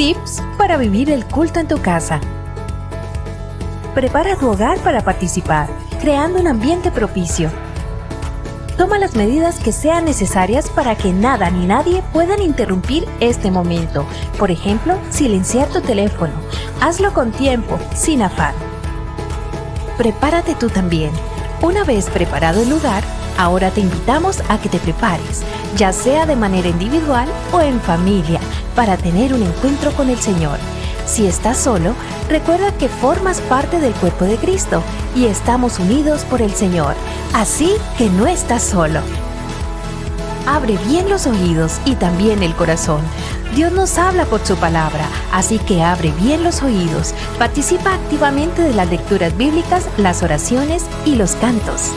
Tips para vivir el culto en tu casa. Prepara tu hogar para participar, creando un ambiente propicio. Toma las medidas que sean necesarias para que nada ni nadie puedan interrumpir este momento. Por ejemplo, silenciar tu teléfono. Hazlo con tiempo, sin afán. Prepárate tú también. Una vez preparado el lugar, ahora te invitamos a que te prepares, ya sea de manera individual o en familia, para tener un encuentro con el Señor. Si estás solo, recuerda que formas parte del cuerpo de Cristo y estamos unidos por el Señor, así que no estás solo. Abre bien los oídos y también el corazón. Dios nos habla por su palabra, así que abre bien los oídos. Participa activamente de las lecturas bíblicas, las oraciones y los cantos.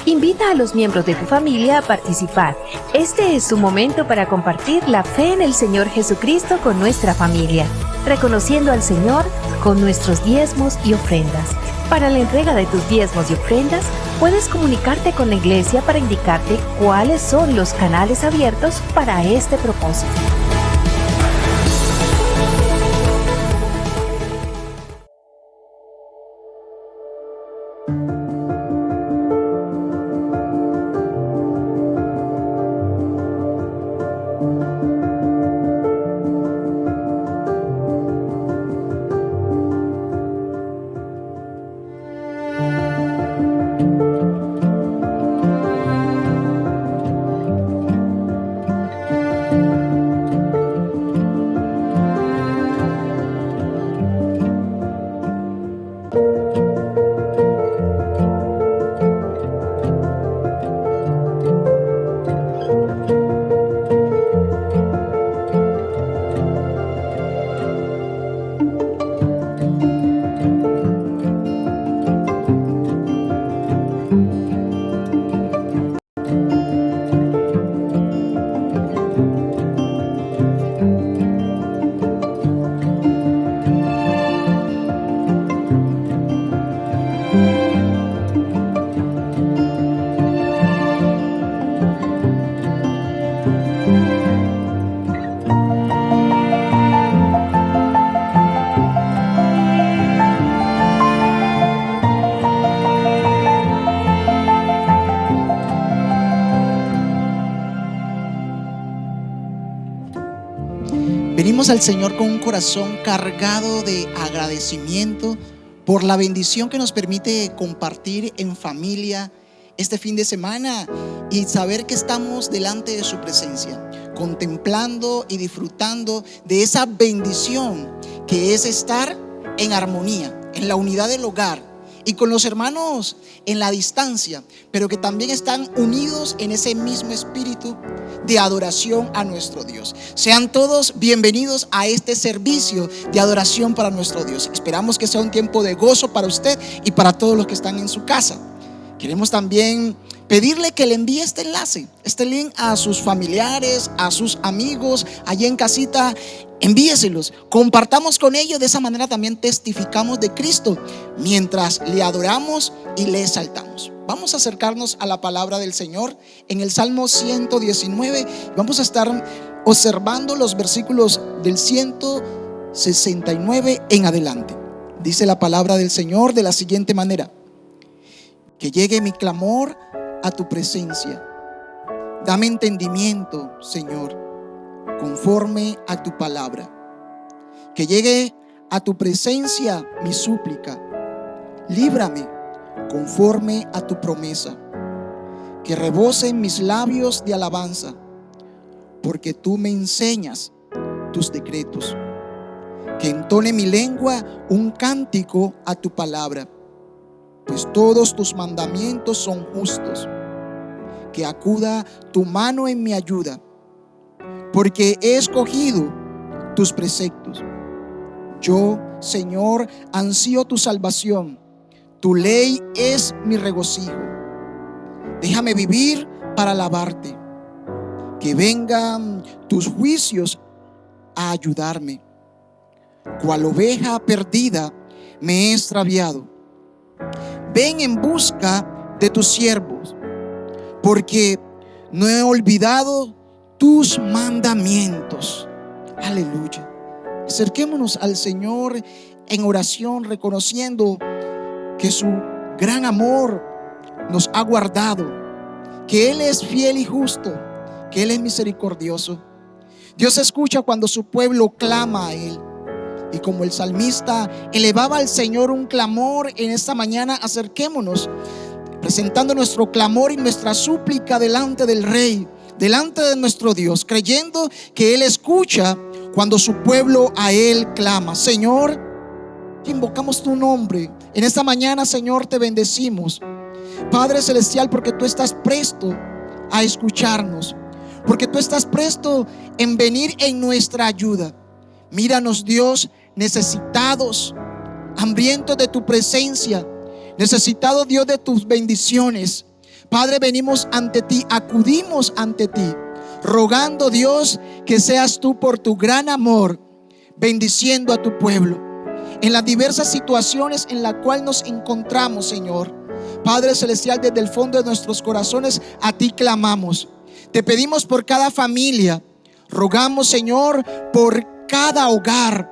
Invita a los miembros de tu familia a participar. Este es su momento para compartir la fe en el Señor Jesucristo con nuestra familia, reconociendo al Señor con nuestros diezmos y ofrendas. Para la entrega de tus diezmos y ofrendas, puedes comunicarte con la iglesia para indicarte cuáles son los canales abiertos para este propósito. Venimos al Señor con un corazón cargado de agradecimiento por la bendición que nos permite compartir en familia este fin de semana y saber que estamos delante de su presencia, contemplando y disfrutando de esa bendición que es estar en armonía, en la unidad del hogar y con los hermanos en la distancia, pero que también están unidos en ese mismo espíritu de adoración a nuestro Dios. Sean todos bienvenidos a este servicio de adoración para nuestro Dios. Esperamos que sea un tiempo de gozo para usted y para todos los que están en su casa. Queremos también pedirle que le envíe este enlace, este link a sus familiares, a sus amigos allí en casita. Envíeselos, compartamos con ellos. De esa manera también testificamos de Cristo mientras le adoramos y le exaltamos. Vamos a acercarnos a la palabra del Señor en el Salmo 119. Vamos a estar observando los versículos del 169 en adelante. Dice la palabra del Señor de la siguiente manera: que llegue mi clamor a tu presencia. Dame entendimiento, Señor, conforme a tu palabra. Que llegue a tu presencia mi súplica. Líbrame conforme a tu promesa. Que rebosen mis labios de alabanza, porque tú me enseñas tus decretos. Que entone mi lengua un cántico a tu palabra, pues todos tus mandamientos son justos. Que acuda tu mano en mi ayuda, porque he escogido tus preceptos. Yo, Señor, ansío tu salvación. Tu ley es mi regocijo. Déjame vivir para alabarte. Que vengan tus juicios a ayudarme. Cual oveja perdida me he extraviado. Ven en busca de tus siervos, porque no he olvidado tus mandamientos. Aleluya. Acerquémonos al Señor en oración, reconociendo que su gran amor nos ha guardado, que Él es fiel y justo, que Él es misericordioso. Dios escucha cuando su pueblo clama a Él. Y como el salmista elevaba al Señor un clamor, en esta mañana acerquémonos presentando nuestro clamor y nuestra súplica delante del Rey, delante de nuestro Dios, creyendo que Él escucha cuando su pueblo a Él clama. Señor, invocamos tu nombre en esta mañana. Señor, te bendecimos, Padre celestial, porque tú estás presto a escucharnos, porque tú estás presto en venir en nuestra ayuda. Míranos, Dios, necesitados, hambrientos de tu presencia, necesitados, Dios, de tus bendiciones. Padre, venimos ante ti, acudimos ante ti, rogando, Dios, que seas tú por tu gran amor bendiciendo a tu pueblo en las diversas situaciones en las cuales nos encontramos, Señor. Padre celestial, desde el fondo de nuestros corazones a ti clamamos. Te pedimos por cada familia, rogamos, Señor, por cada hogar.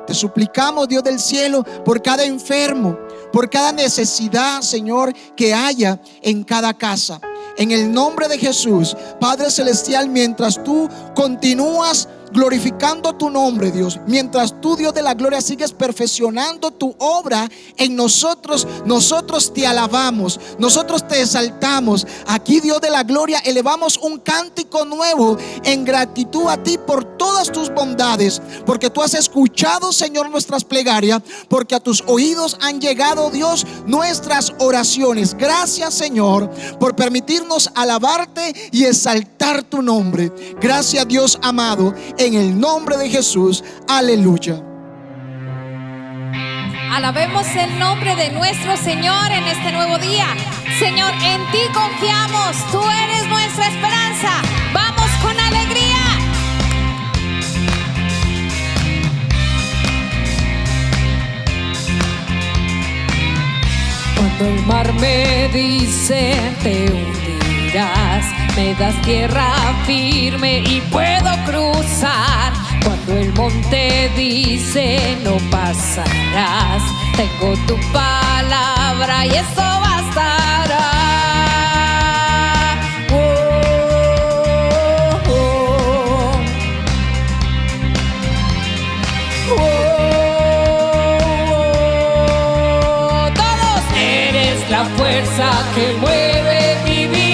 Te suplicamos, Dios del cielo, por cada enfermo, por cada necesidad, Señor, que haya en cada casa. En el nombre de Jesús, Padre celestial, mientras tú continúas glorificando tu nombre, Dios, mientras tú, Dios de la gloria, sigues perfeccionando tu obra en nosotros, nosotros te alabamos, nosotros te exaltamos. Aquí, Dios de la gloria, elevamos un cántico nuevo en gratitud a ti por todas tus bondades, porque tú has escuchado, Señor, nuestras plegarias, porque a tus oídos han llegado, Dios, nuestras oraciones. Gracias, Señor, por permitirnos alabarte y exaltar tu nombre. Gracias, Dios amado, en el nombre de Jesús. Aleluya. Alabemos el nombre de nuestro Señor en este nuevo día. Señor, en ti confiamos, tú eres nuestra esperanza. Vamos con alegría. Cuando el mar me dice te hundirás, me das tierra firme y puedo cruzar. Cuando el monte dice no pasarás, tengo tu palabra y eso bastará. Oh, oh, oh, oh. Todos. Eres la fuerza que mueve mi vida.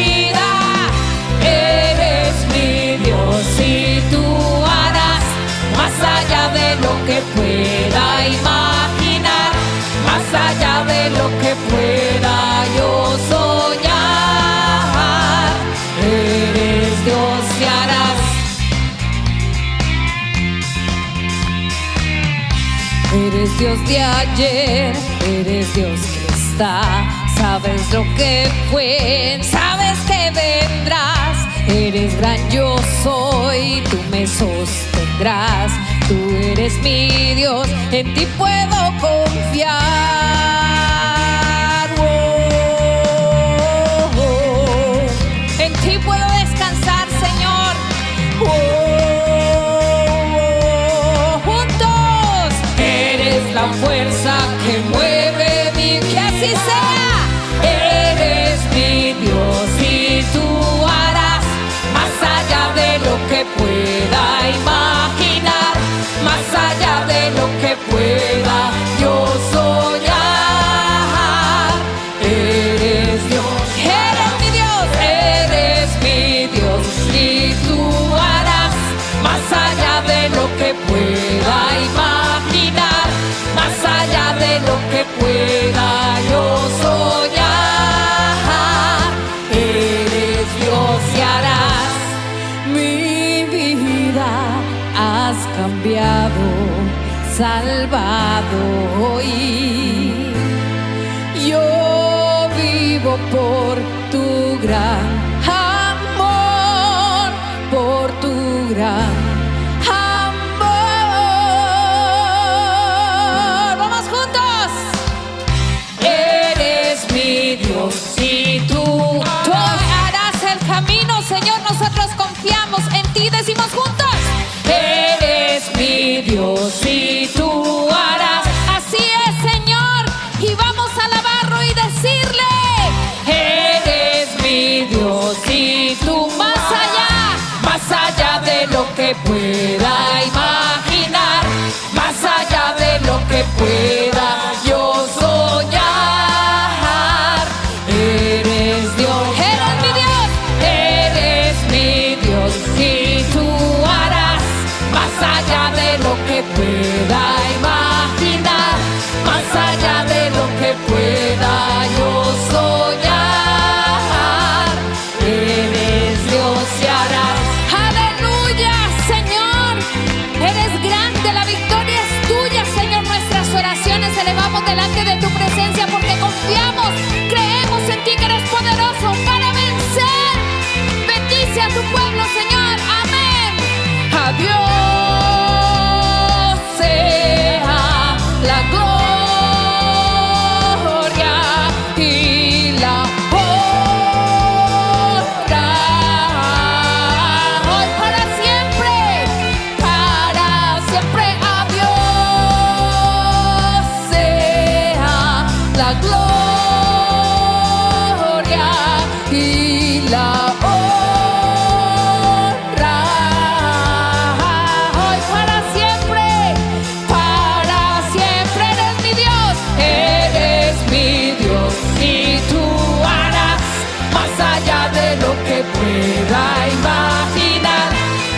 Si tú harás más allá de lo que pueda imaginar, más allá de lo que pueda yo soñar, eres Dios y harás. Eres Dios de ayer, eres Dios que está. Sabes lo que fue, sabes que vendrás. Eres gran yo soy, tú me sostendrás. Tú eres mi Dios, en ti puedo confiar. Oh, oh. En ti puedo descansar, Señor. Oh, juntos. Eres la fuerza que mueve mi vida. Que así sea. Eres mi Dios y tú harás más allá de lo que pueda imaginar, más allá de lo que pueda yo soñar. Eres Dios, eres mi Dios, eres mi Dios y tú harás más allá de lo que pueda imaginar, más allá de lo que pueda yo soñar. Eres Dios y harás. Mi vida has cambiado, salvado hoy. Yo vivo por tu gran amor, por tu gran amor. Vamos juntos. Eres mi Dios y tú harás el camino, Señor. Nosotros confiamos en ti, decimos juntos. Eres mi Dios que pueda imaginar, más allá de lo que pueda yo soñar. Eres Dios, eres mi Dios, eres mi Dios, y tú harás más allá de lo que pueda imaginar, más allá de lo que pueda yo soñar. Eres Dios y harás. Aleluya, Señor, eres grande, la victoria es tuya, Señor. Nuestras oraciones elevamos delante de tu presencia porque confiamos, creemos en ti que eres poderoso para vencer. Bendice a tu pueblo, Señor. Amén. Adiós sea la gloria y la honra, hoy para siempre, adiós sea la gloria y la honra, hoy para siempre, eres mi Dios, y tú harás más allá de lo que pueda imaginar,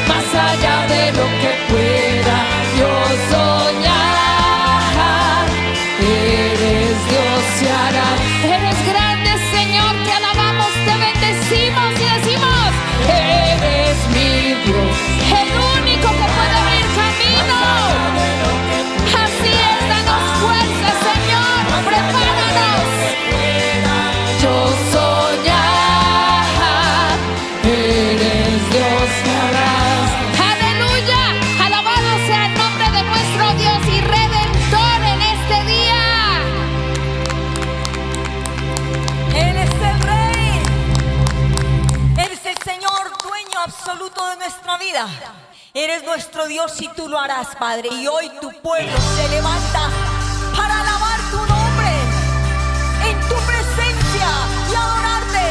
más allá de lo que pueda yo soñar. Eres Dios y harás. Eres grande, Señor, te alabamos, te bendecimos y decimos: eres mi Dios, el único que puede abrir camino. Así es, danos fuerza, Señor, prepáranos. Yo soñar, eres Dios que harás. Aleluya, alabado sea el nombre de nuestro Dios y Redentor en este día. Él es el Rey, Él es el Señor, dueño absoluto de nuestra vida. Eres nuestro Dios y tú lo harás, Padre. Y hoy tu pueblo se levanta para alabar tu nombre en tu presencia y adorarte.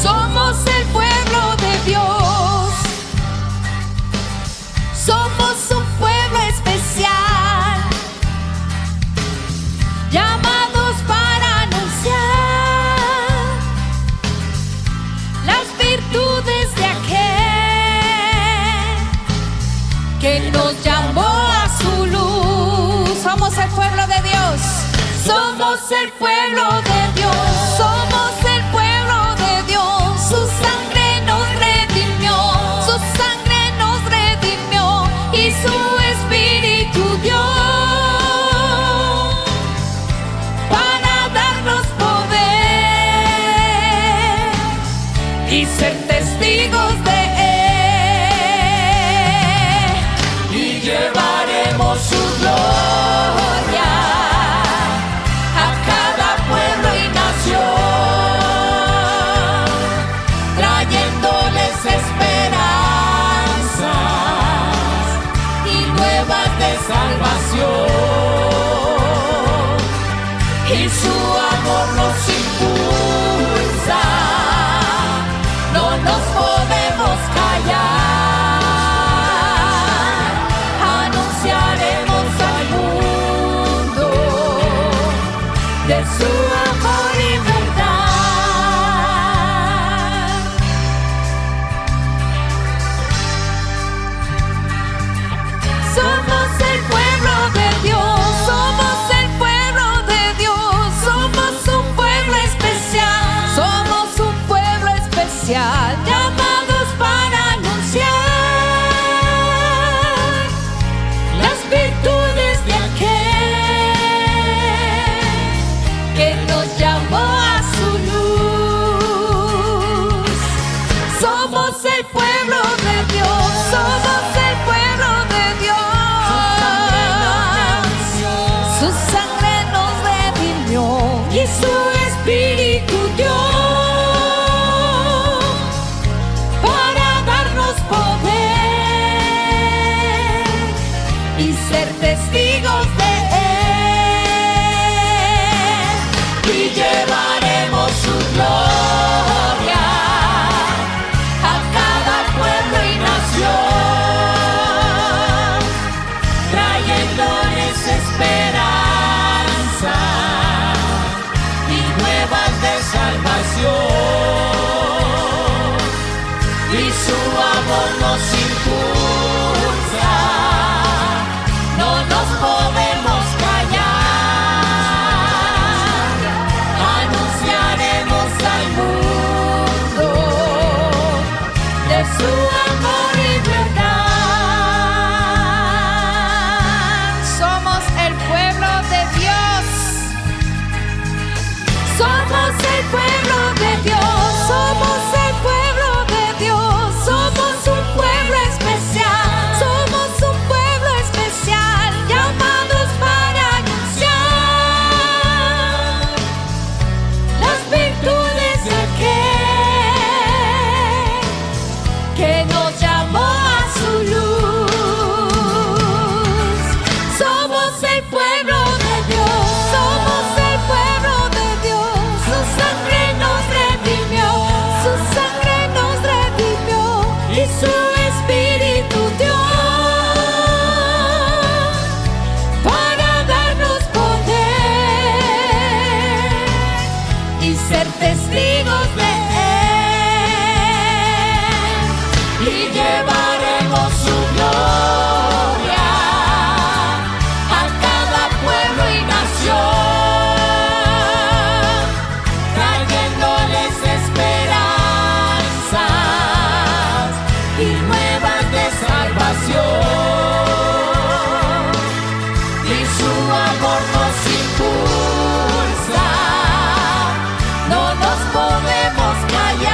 Somos el pueblo de Dios, somos un pueblo especial, llamados para anunciar las virtudes de aquel que nos llamó a su luz. Somos el pueblo de Dios, somos el pueblo de Dios, somos el pueblo de Dios. Su sangre nos redimió, su sangre nos redimió y su espíritu dio para darnos poder y ser testigos de Él, y llevaremos su gloria a cada pueblo y nación, trayéndoles esperanzas y nuevas de salvación, y su amor nos impulsa, no nos podemos callar, anunciaremos al mundo de su amor y verdad. Somos el pueblo de Dios, somos el pueblo de Dios, somos un pueblo especial, somos un pueblo especial, llamados para anunciar las virtudes de aquel que nos llamó a su luz. Somos el pueblo de Dios, somos el pueblo de Dios. Su sangre nos redimió y su espíritu dio para darnos poder y ser testigos de Él. salvación y su amor nos impulsa. No nos podemos callar,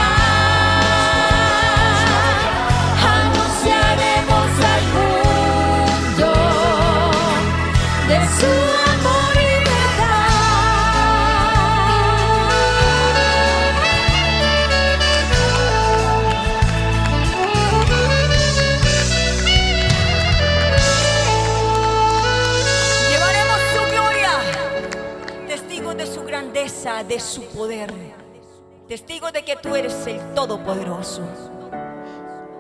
anunciaremos al mundo de su amor y Llevaremos su gloria, testigos de su grandeza, de su poder, testigos de que tú eres el Todopoderoso.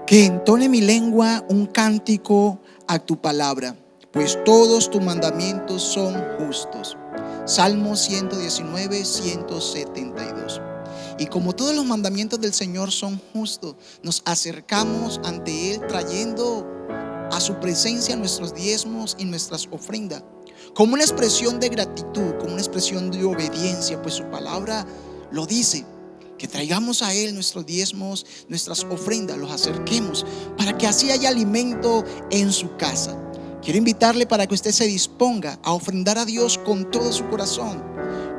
Que entone mi lengua un cántico a tu palabra, pues todos tus mandamientos son justos. Salmo 119, 172. Y como todos los mandamientos del Señor son justos, nos acercamos ante Él trayendo a su presencia nuestros diezmos y nuestras ofrendas, como una expresión de gratitud, como una expresión de obediencia, pues su palabra lo dice. Que traigamos a Él nuestros diezmos, nuestras ofrendas, los acerquemos para que así haya alimento en su casa. Quiero invitarle para que usted se disponga a ofrendar a Dios con todo su corazón,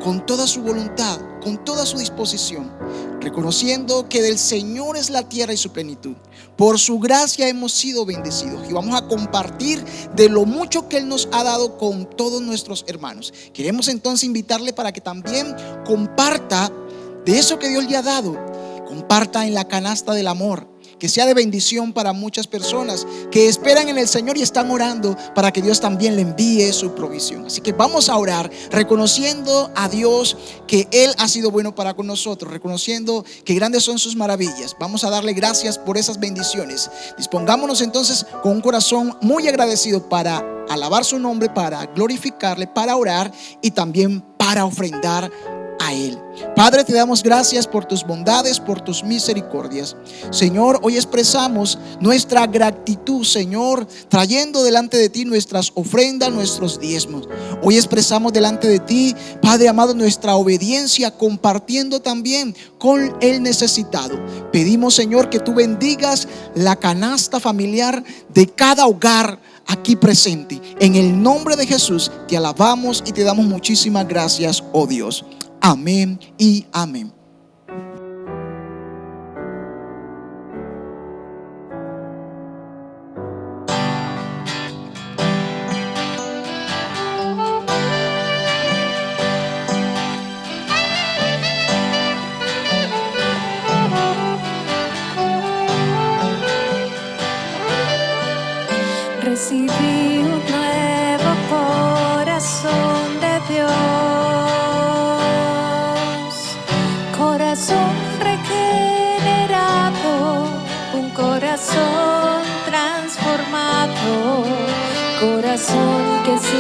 con toda su voluntad, con toda su disposición, reconociendo que del Señor es la tierra y su plenitud. Por su gracia hemos sido bendecidos y vamos a compartir de lo mucho que Él nos ha dado con todos nuestros hermanos. Queremos entonces invitarle para que también comparta de eso que Dios le ha dado. Comparta en la canasta del amor, que sea de bendición para muchas personas que esperan en el Señor y están orando para que Dios también le envíe su provisión. Así que vamos a orar reconociendo a Dios que Él ha sido bueno para con nosotros, reconociendo que grandes son sus maravillas. Vamos a darle gracias por esas bendiciones. Dispongámonos entonces con un corazón muy agradecido para alabar su nombre, para glorificarle, para orar y también para ofrendar a Él. Padre, te damos gracias por tus bondades, por tus misericordias. Señor, hoy expresamos nuestra gratitud, Señor, trayendo delante de ti nuestras ofrendas, nuestros diezmos. Hoy expresamos delante de ti, Padre amado, nuestra obediencia, compartiendo también con el necesitado. Pedimos, Señor, que tú bendigas la canasta familiar de cada hogar aquí presente. En el nombre de Jesús te alabamos y te damos muchísimas gracias, oh Dios. Amén y amén. Recibí un nuevo corazón de Dios, corazón regenerado, un corazón transformado, corazón que es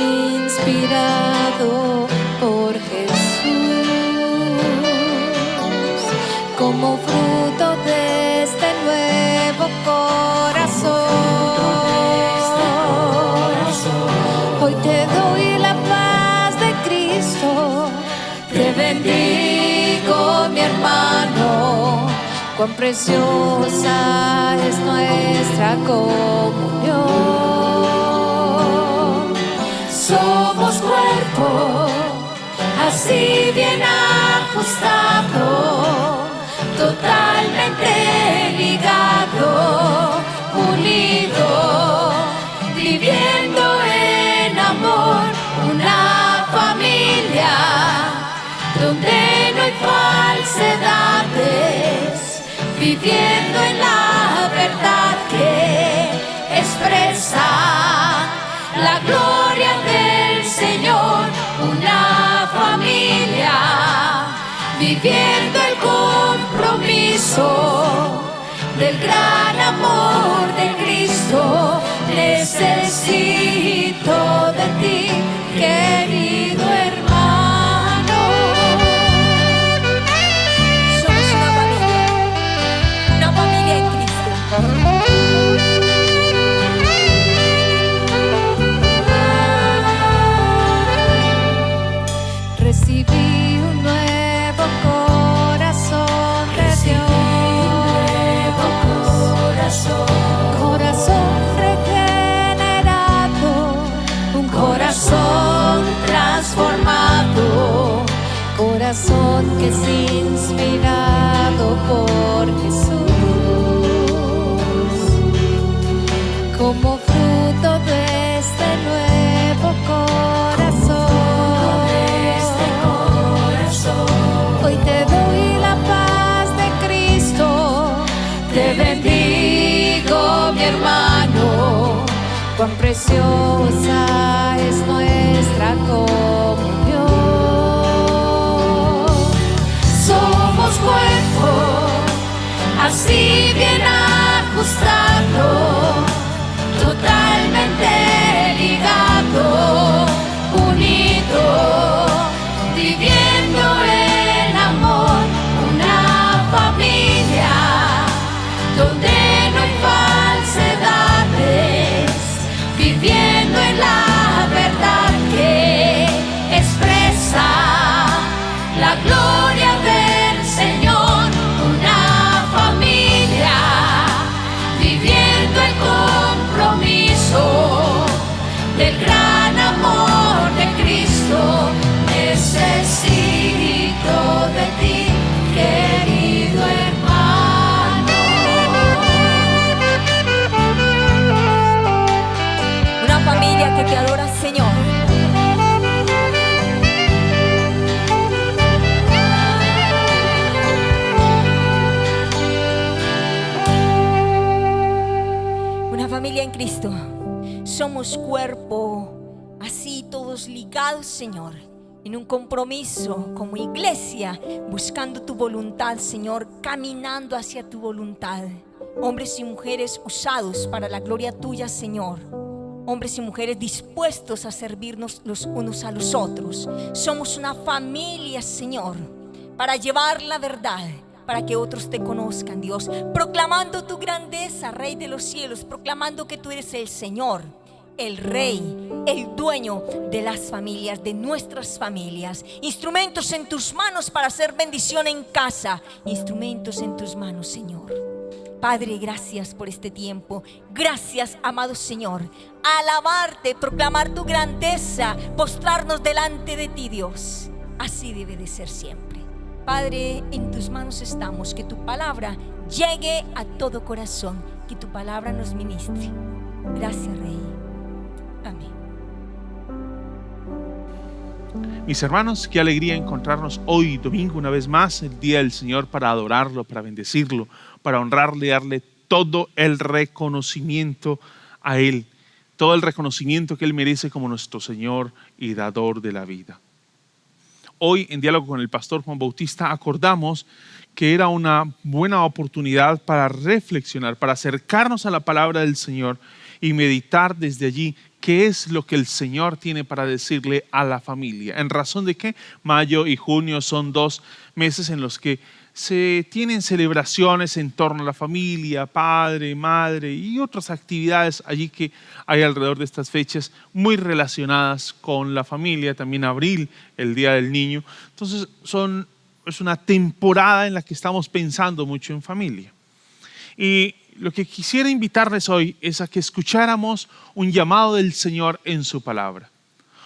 inspirado por Jesús. Como fruto de este nuevo corazón, hoy te doy la paz de Cristo. Te bendigo, mi hermano. Cuán preciosa es nuestra comunión. Somos cuerpo, así bien ajustado, totalmente ligado, unido, viviendo en amor, una familia donde no hay falsedades, viviendo en la verdad que expresa la gloria del Señor, una familia viviendo el compromiso del gran amor de Cristo. Necesito de ti, querido hermano. Somos una familia en Cristo. Recibí un nuevo corazón de Dios, corazón regenerado, cuán preciosa es nuestra comunión. Somos cuerpo, así bien ajustado, totalmente ligado, unido, viviendo en amor, una familia donde no hay falsedades, viviendo en la verdad que expresa la gloria del Señor, una familia viviendo el compromiso del gran amor de Cristo. Necesito de ti, querido hermano. Una familia que te adora, Señor. Una familia en Cristo. Somos cuerpo, así todos ligados, Señor, en un compromiso como iglesia, buscando tu voluntad, Señor, caminando hacia tu voluntad. Hombres y mujeres usados para la gloria tuya, Señor. Hombres y mujeres dispuestos a servirnos los unos a los otros. Somos una familia, Señor, para llevar la verdad, para que otros te conozcan, Dios, proclamando tu grandeza, Rey de los cielos, proclamando que tú eres el Señor, el Rey, el dueño de las familias, de nuestras familias. Instrumentos en tus manos para hacer bendición en casa. Instrumentos en tus manos, Señor. Padre, gracias por este tiempo. Gracias, amado Señor. Alabarte, proclamar tu grandeza, postrarnos delante de ti, Dios. Así debe de ser siempre. Padre, en tus manos estamos. Que tu palabra llegue a todo corazón. Que tu palabra nos ministre. Gracias, Rey. Amén. Mis hermanos, qué alegría encontrarnos hoy domingo una vez más, el día del Señor, para adorarlo, para bendecirlo, para honrarle y darle todo el reconocimiento a Él, todo el reconocimiento que Él merece como nuestro Señor y dador de la vida. Hoy, en diálogo con el pastor Juan Bautista, acordamos que era una buena oportunidad para reflexionar, para acercarnos a la palabra del Señor y meditar desde allí qué es lo que el Señor tiene para decirle a la familia. En razón de que mayo y junio son 2 meses en los que se tienen celebraciones en torno a la familia, padre, madre y otras actividades allí que hay alrededor de estas fechas muy relacionadas con la familia. También abril, el Día del Niño. Entonces es una temporada en la que estamos pensando mucho en familia. Y lo que quisiera invitarles hoy es a que escucháramos un llamado del Señor en su palabra.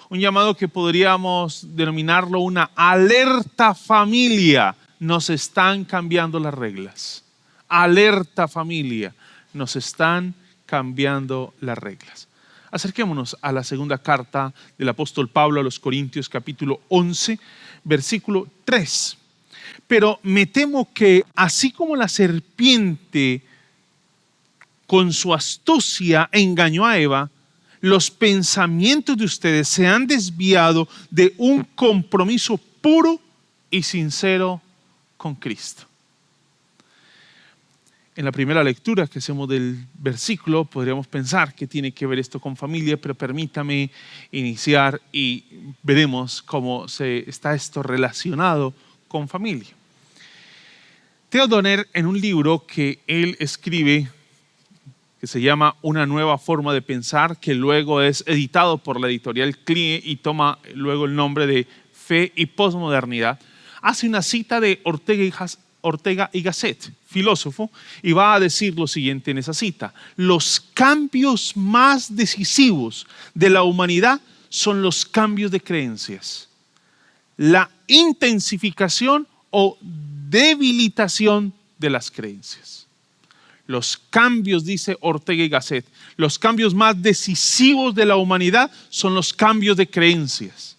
Un llamado que podríamos denominarlo una alerta familia. Nos están cambiando las reglas. Alerta familia. Nos están cambiando las reglas. Acerquémonos a la segunda carta del apóstol Pablo a los Corintios, capítulo 11, versículo 3. Pero me temo que así como la serpiente con su astucia engañó a Eva, los pensamientos de ustedes se han desviado de un compromiso puro y sincero con Cristo. En la primera lectura que hacemos del versículo podríamos pensar que tiene que ver esto con familia, pero permítame iniciar y veremos cómo está esto relacionado con familia. Theo Donner, en un libro que él escribe, que se llama Una nueva forma de pensar, que luego es editado por la editorial CLIE y toma luego el nombre de Fe y Posmodernidad, hace una cita de Ortega y Gasset, filósofo, y va a decir lo siguiente en esa cita: los cambios más decisivos de la humanidad son los cambios de creencias, la intensificación o debilitación de las creencias. Los cambios, dice Ortega y Gasset, los cambios más decisivos de la humanidad son los cambios de creencias,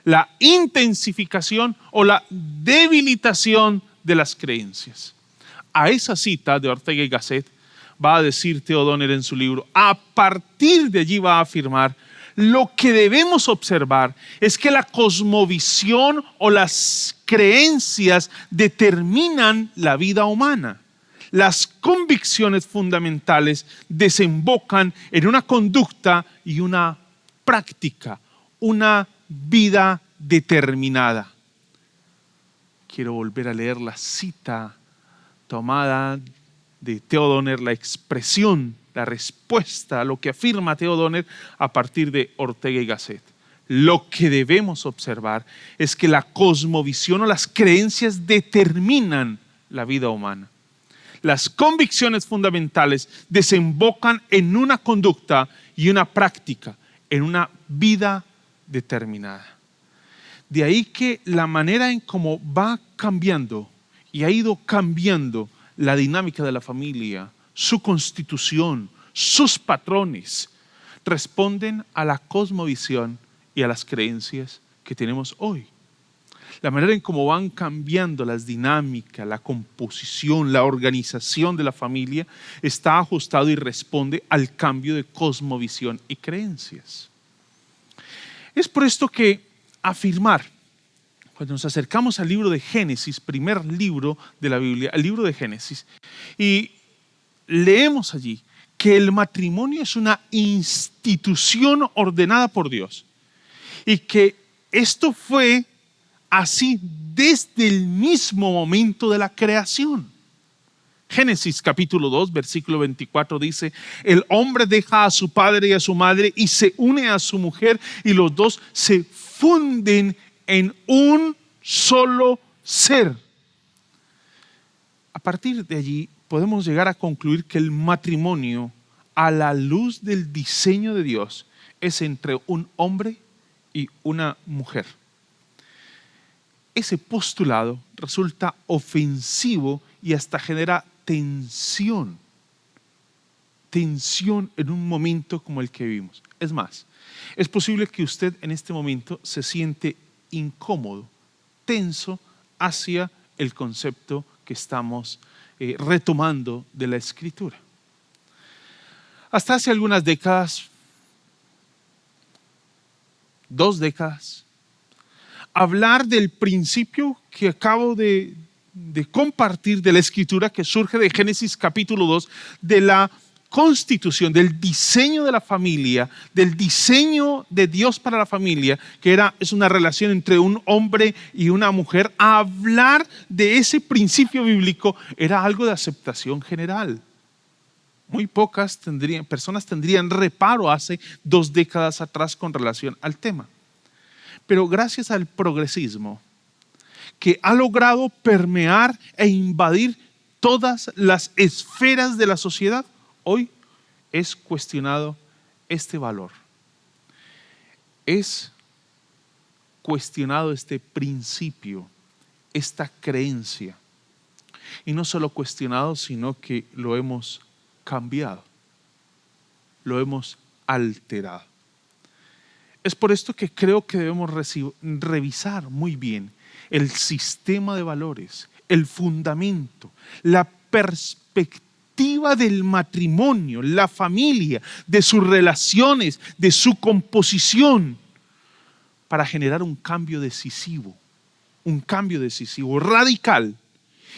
la intensificación o la debilitación de las creencias. A esa cita de Ortega y Gasset va a decir Theo Donner en su libro. A partir de allí va a afirmar: lo que debemos observar es que la cosmovisión o las creencias determinan la vida humana. Las convicciones fundamentales desembocan en una conducta y una práctica, una vida determinada. Quiero volver a leer la cita tomada de Theo Donner, la expresión, la respuesta a lo que afirma Theo Donner a partir de Ortega y Gasset. Lo que debemos observar es que la cosmovisión o las creencias determinan la vida humana. Las convicciones fundamentales desembocan en una conducta y una práctica, en una vida determinada. De ahí que la manera en cómo va cambiando y ha ido cambiando la dinámica de la familia, su constitución, sus patrones, responden a la cosmovisión y a las creencias que tenemos hoy. La manera en cómo van cambiando las dinámicas, la composición, la organización de la familia está ajustado y responde al cambio de cosmovisión y creencias. Es por esto que afirmar, cuando nos acercamos al libro de Génesis, primer libro de la Biblia, al libro de Génesis, y leemos allí que el matrimonio es una institución ordenada por Dios y que esto fue así desde el mismo momento de la creación. Génesis capítulo 2, versículo 24 dice: el hombre deja a su padre y a su madre y se une a su mujer y los dos se funden en un solo ser. A partir de allí podemos llegar a concluir que el matrimonio, a la luz del diseño de Dios, es entre un hombre y una mujer. Ese postulado resulta ofensivo y hasta genera tensión en un momento como el que vivimos. Es más, es posible que usted en este momento se siente incómodo, tenso hacia el concepto que estamos retomando de la Escritura. Hasta hace algunas décadas, 2 décadas, hablar del principio que acabo de compartir de la Escritura, que surge de Génesis capítulo 2, de la constitución, del diseño de la familia, del diseño de Dios para la familia, que es una relación entre un hombre y una mujer. Hablar de ese principio bíblico era algo de aceptación general. Muy pocas personas tendrían reparo hace 2 décadas atrás con relación al tema. Pero gracias al progresismo, que ha logrado permear e invadir todas las esferas de la sociedad, hoy es cuestionado este valor. Es cuestionado este principio, esta creencia. Y no solo cuestionado, sino que lo hemos cambiado, lo hemos alterado. Es por esto que creo que debemos revisar muy bien el sistema de valores, el fundamento, la perspectiva del matrimonio, la familia, de sus relaciones, de su composición, para generar un cambio decisivo, radical.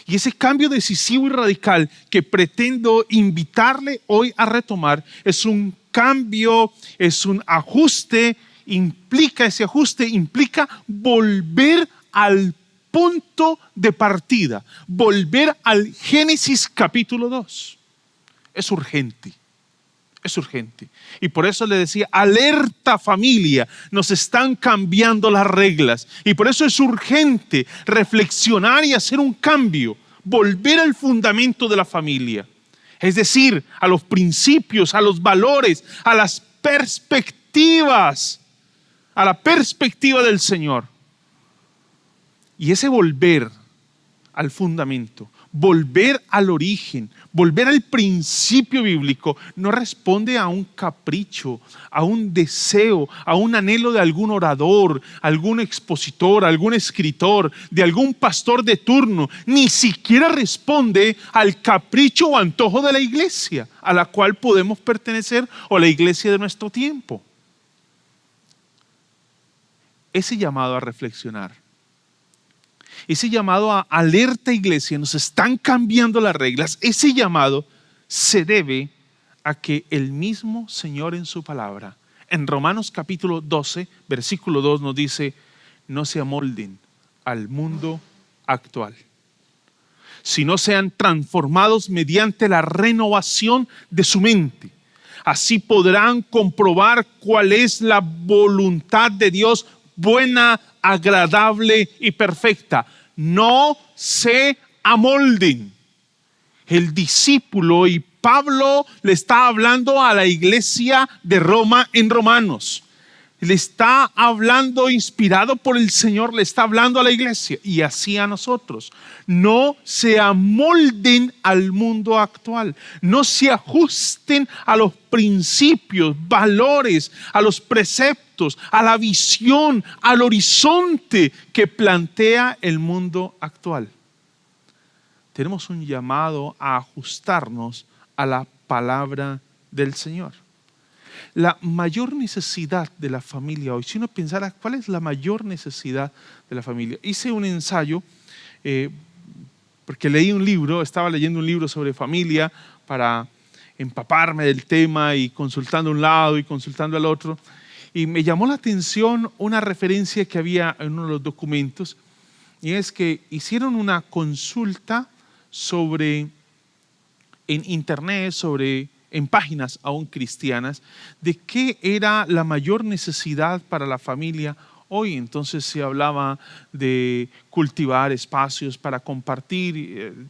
Y ese cambio decisivo y radical que pretendo invitarle hoy a retomar es un cambio, es un ajuste. Ese ajuste implica volver al punto de partida, volver al Génesis capítulo 2. Es urgente. Y por eso le decía, alerta familia, nos están cambiando las reglas. Y por eso es urgente reflexionar y hacer un cambio, volver al fundamento de la familia. Es decir, a los principios, a los valores, a las perspectivas, a la perspectiva del Señor. Y ese volver al fundamento, volver al origen, volver al principio bíblico, no responde a un capricho, a un deseo, a un anhelo de algún orador, algún expositor, algún escritor, de algún pastor de turno. Ni siquiera responde al capricho o antojo de la iglesia a la cual podemos pertenecer o la iglesia de nuestro tiempo. Ese llamado a reflexionar, ese llamado a alerta iglesia, nos están cambiando las reglas. Ese llamado se debe a que el mismo Señor en su palabra, en Romanos capítulo 12, versículo 2 nos dice: no se amolden al mundo actual, sino sean transformados mediante la renovación de su mente. Así podrán comprobar cuál es la voluntad de Dios, buena, agradable y perfecta. No se amolden. El discípulo, y Pablo le está hablando a la iglesia de Roma en Romanos. Le está hablando, inspirado por el Señor, le está hablando a la iglesia y así a nosotros. No se amolden al mundo actual. No se ajusten a los principios, valores, a los preceptos, a la visión, al horizonte que plantea el mundo actual. Tenemos un llamado a ajustarnos a la palabra del Señor. La mayor necesidad de la familia hoy, si uno pensara cuál es la mayor necesidad de la familia. Hice un ensayo porque leí un libro, estaba leyendo un libro sobre familia para empaparme del tema y consultando a un lado y consultando al otro. Y me llamó la atención una referencia que había en uno de los documentos, y es que hicieron una consulta en internet, en páginas aún cristianas, de qué era la mayor necesidad para la familia hoy. Entonces se hablaba de cultivar espacios para compartir.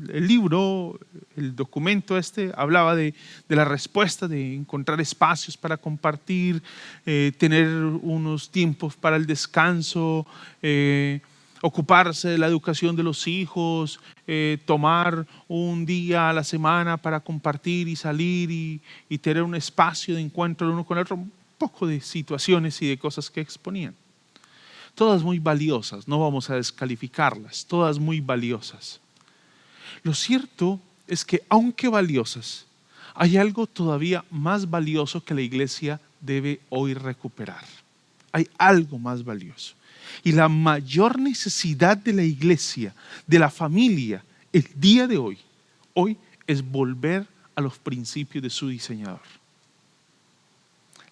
El libro, el documento hablaba de la respuesta, de encontrar espacios para compartir, tener unos tiempos para el descanso, ocuparse de la educación de los hijos, tomar un día a la semana para compartir y salir y tener un espacio de encuentro el uno con el otro. Un poco de situaciones y de cosas que exponían. Todas muy valiosas, no vamos a descalificarlas, todas muy valiosas. Lo cierto es que, aunque valiosas, hay algo todavía más valioso que la iglesia debe hoy recuperar. Hay algo más valioso. Y la mayor necesidad de la iglesia, de la familia, el día de hoy es volver a los principios de su diseñador.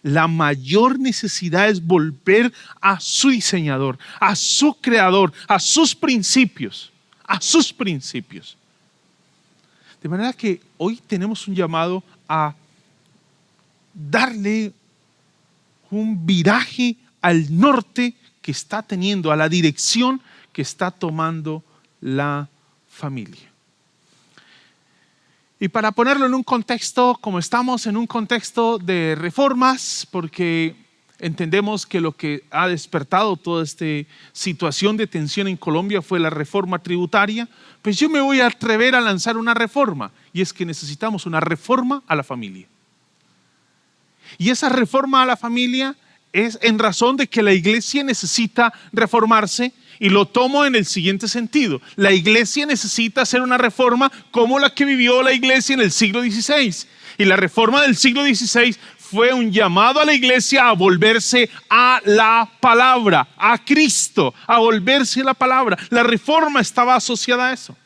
La mayor necesidad es volver a su diseñador, a su creador, a sus principios, De manera que hoy tenemos un llamado a darle un viraje al norte que está teniendo, a la dirección que está tomando la familia. Y para ponerlo en un contexto, como estamos en un contexto de reformas, porque entendemos que lo que ha despertado toda esta situación de tensión en Colombia fue la reforma tributaria, pues yo me voy a atrever a lanzar una reforma, y es que necesitamos una reforma a la familia. Y esa reforma a la familia es en razón de que la iglesia necesita reformarse, y lo tomo en el siguiente sentido. La iglesia necesita hacer una reforma como la que vivió la iglesia en el siglo XVI. Y la reforma del siglo XVI fue un llamado a la iglesia a volverse a la palabra, a Cristo, a volverse a la palabra. La reforma estaba asociada a eso.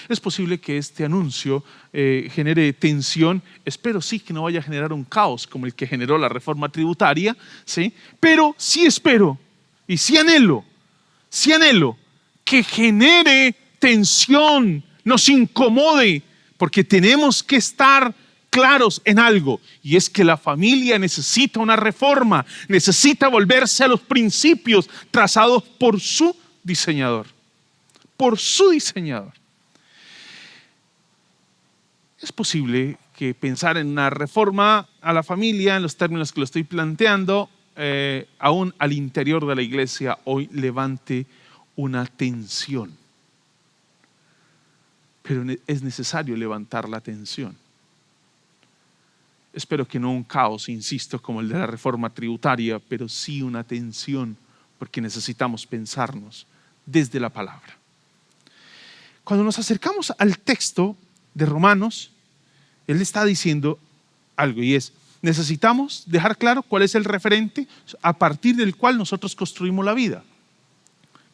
Es posible que este anuncio genere tensión. Espero sí que no vaya a generar un caos como el que generó la reforma tributaria, ¿sí? Pero sí espero y sí anhelo que genere tensión, nos incomode, porque tenemos que estar claros en algo, y es que la familia necesita una reforma, necesita volverse a los principios trazados por su diseñador. Es posible que pensar en una reforma a la familia, en los términos que lo estoy planteando, aún al interior de la iglesia hoy levante una tensión. pero es necesario levantar la atención. Espero que no un caos, insisto, como el de la reforma tributaria, pero sí una atención, porque necesitamos pensarnos desde la palabra. Cuando nos acercamos al texto de Romanos, él está diciendo algo y es, necesitamos dejar claro cuál es el referente a partir del cual nosotros construimos la vida.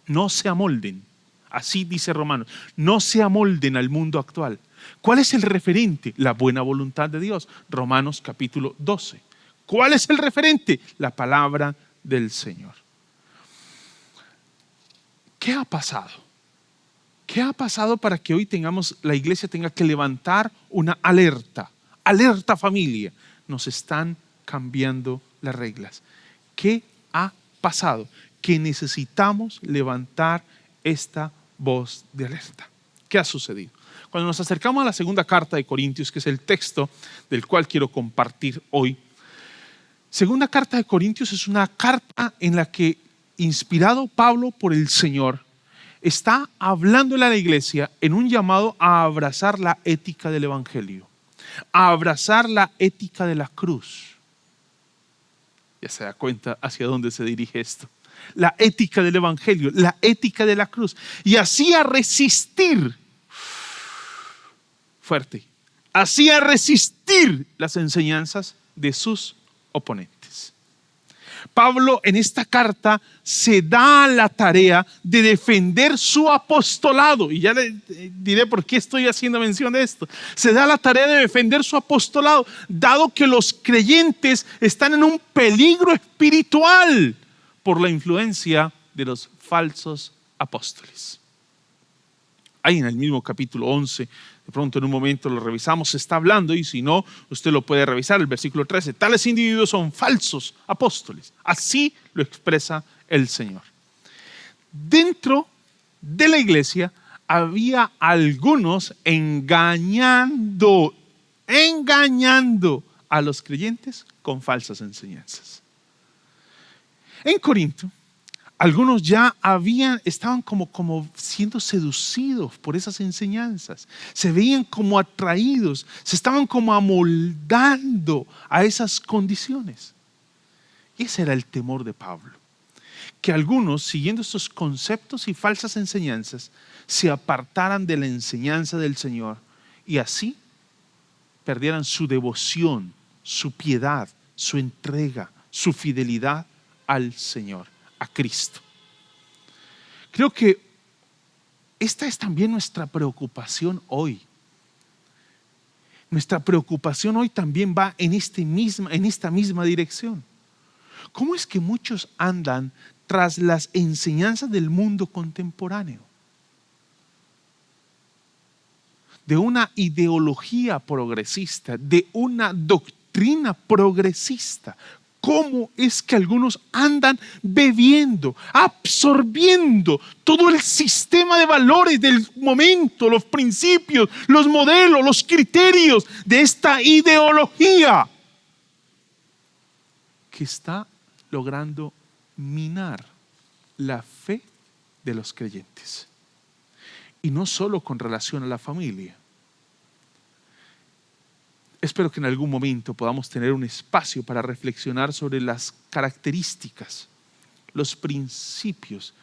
No se amolden, así dice Romanos, no se amolden al mundo actual. ¿Cuál es el referente? La buena voluntad de Dios. Romanos capítulo 12. ¿Cuál es el referente? La palabra del Señor. ¿Qué ha pasado? ¿Qué ha pasado para que hoy la iglesia tenga que levantar una alerta? Alerta familia. Nos están cambiando las reglas. ¿Qué ha pasado? Que necesitamos levantar esta voz de alerta. ¿Qué ha sucedido? Cuando nos acercamos a la segunda carta de Corintios, que es el texto del cual quiero compartir hoy, segunda carta de Corintios es una carta en la que, inspirado Pablo por el Señor, está hablándole a la iglesia en un llamado a abrazar la ética del Evangelio, a abrazar la ética de la cruz. Ya se da cuenta hacia dónde se dirige esto. La ética del Evangelio, la ética de la cruz. Y así a resistir, fuerte, así a resistir las enseñanzas de sus oponentes. Pablo en esta carta se da la tarea de defender su apostolado, y ya le diré por qué estoy haciendo mención de esto. Se da la tarea de defender su apostolado, dado que los creyentes están en un peligro espiritual por la influencia de los falsos apóstoles. Ahí en el mismo capítulo 11, de pronto en un momento lo revisamos, se está hablando, y si no, usted lo puede revisar, el versículo 13. Tales individuos son falsos apóstoles. Así lo expresa el Señor. Dentro de la iglesia había algunos engañando a los creyentes con falsas enseñanzas. En Corinto, algunos ya estaban como siendo seducidos por esas enseñanzas. Se veían como atraídos, se estaban como amoldando a esas condiciones. Y ese era el temor de Pablo. Que algunos, siguiendo estos conceptos y falsas enseñanzas, se apartaran de la enseñanza del Señor y así perdieran su devoción, su piedad, su entrega, su fidelidad al Señor, a Cristo. Creo que esta es también nuestra preocupación hoy. Nuestra preocupación hoy también va en esta misma dirección. ¿Cómo es que muchos andan tras las enseñanzas del mundo contemporáneo? De una ideología progresista, de una doctrina progresista. ¿Cómo es que algunos andan bebiendo, absorbiendo todo el sistema de valores del momento, los principios, los modelos, los criterios de esta ideología que está logrando minar la fe de los creyentes? Y no solo con relación a la familia. Espero que en algún momento podamos tener un espacio para reflexionar sobre las características, los principios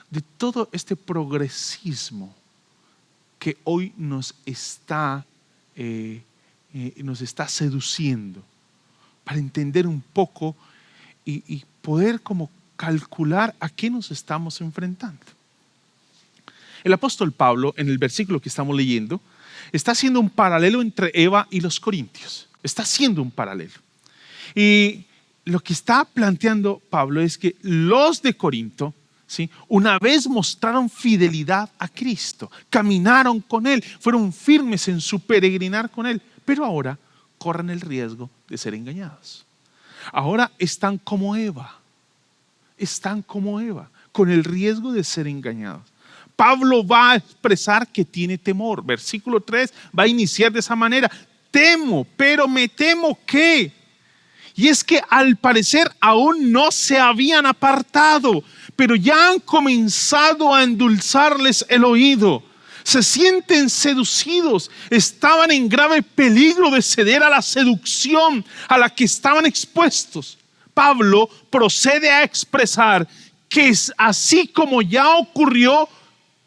de todo este progresismo que hoy nos está seduciendo, para entender un poco y poder como calcular a qué nos estamos enfrentando. El apóstol Pablo, en el versículo que estamos leyendo, está haciendo un paralelo entre Eva y los corintios. Está haciendo un paralelo. Y lo que está planteando Pablo es que los de Corinto, ¿sí?, una vez mostraron fidelidad a Cristo, caminaron con Él, fueron firmes en su peregrinar con Él, pero ahora corren el riesgo de ser engañados. Ahora están como Eva, con el riesgo de ser engañados. Pablo va a expresar que tiene temor. Versículo 3 va a iniciar de esa manera. Temo, pero me temo que. Y es que al parecer aún no se habían apartado, pero ya han comenzado a endulzarles el oído. Se sienten seducidos, estaban en grave peligro de ceder a la seducción a la que estaban expuestos. Pablo procede a expresar que es así como ya ocurrió.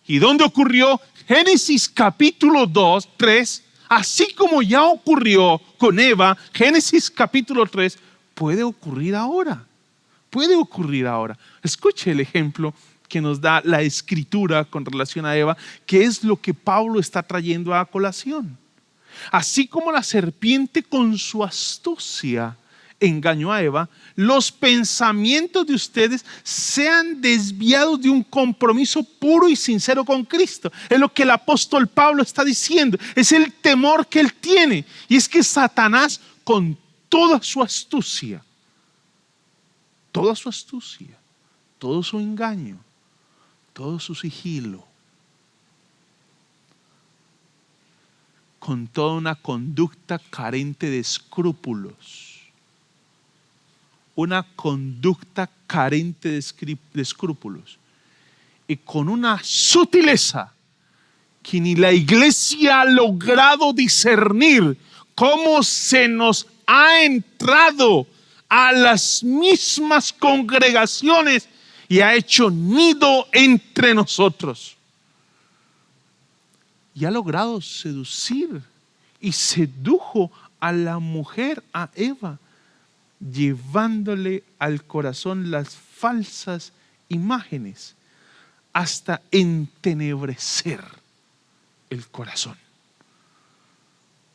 ¿Y dónde ocurrió? Génesis capítulo 2, 3, así como ya ocurrió con Eva, Génesis capítulo 3, puede ocurrir ahora. Puede ocurrir ahora. Escuche el ejemplo que nos da la escritura con relación a Eva, que es lo que Pablo está trayendo a colación. Así como la serpiente con su astucia engañó a Eva, los pensamientos de ustedes sean desviados de un compromiso puro y sincero con Cristo. Es lo que el apóstol Pablo está diciendo. Es el temor que él tiene. Y es que Satanás, con toda su astucia, todo su engaño, todo su sigilo, con toda una conducta carente de escrúpulos, y con una sutileza que ni la iglesia ha logrado discernir, cómo se nos ha entrado a las mismas congregaciones y ha hecho nido entre nosotros. Y ha logrado seducir y sedujo a la mujer, a Eva, llevándole al corazón las falsas imágenes hasta entenebrecer el corazón.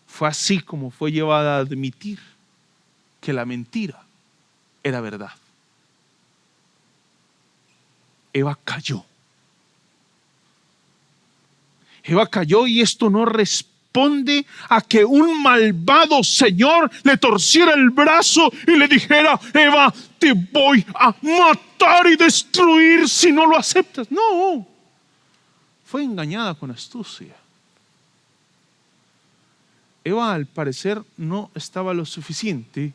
Fue así como fue llevada a admitir que la mentira era verdad. Eva cayó. Y esto no responde a que un malvado señor le torciera el brazo y le dijera: Eva, te voy a matar y destruir si no lo aceptas. No, fue engañada con astucia. Eva, al parecer, no estaba lo suficientemente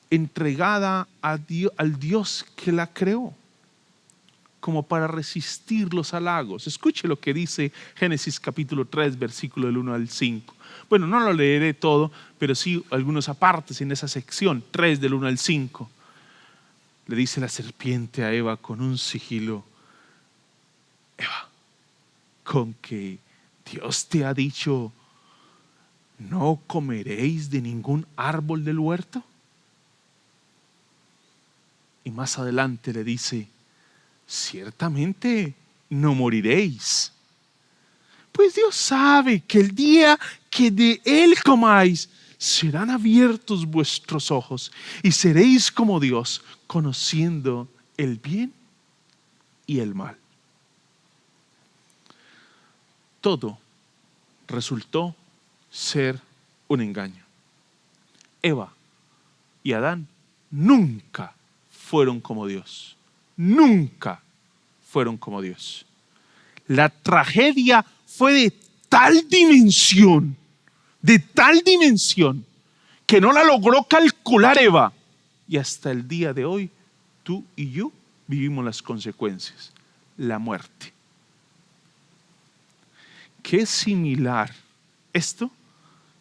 entregada al Dios que la creó como para resistir los halagos. Escuche lo que dice Génesis capítulo 3, versículo del 1 al 5. Bueno, no lo leeré todo, pero sí algunos apartes en esa sección, 3 del 1 al 5. Le dice la serpiente a Eva con un sigilo: Eva, con que Dios te ha dicho, ¿no comeréis de ningún árbol del huerto? Y más adelante le dice: ciertamente no moriréis, pues Dios sabe que el día que de él comáis, serán abiertos vuestros ojos y seréis como Dios, conociendo el bien y el mal. Todo resultó ser un engaño. Eva y Adán nunca fueron como Dios. Nunca fueron como Dios. La tragedia fue de tal dimensión, que no la logró calcular Eva. Y hasta el día de hoy, tú y yo vivimos las consecuencias, la muerte. Qué similar esto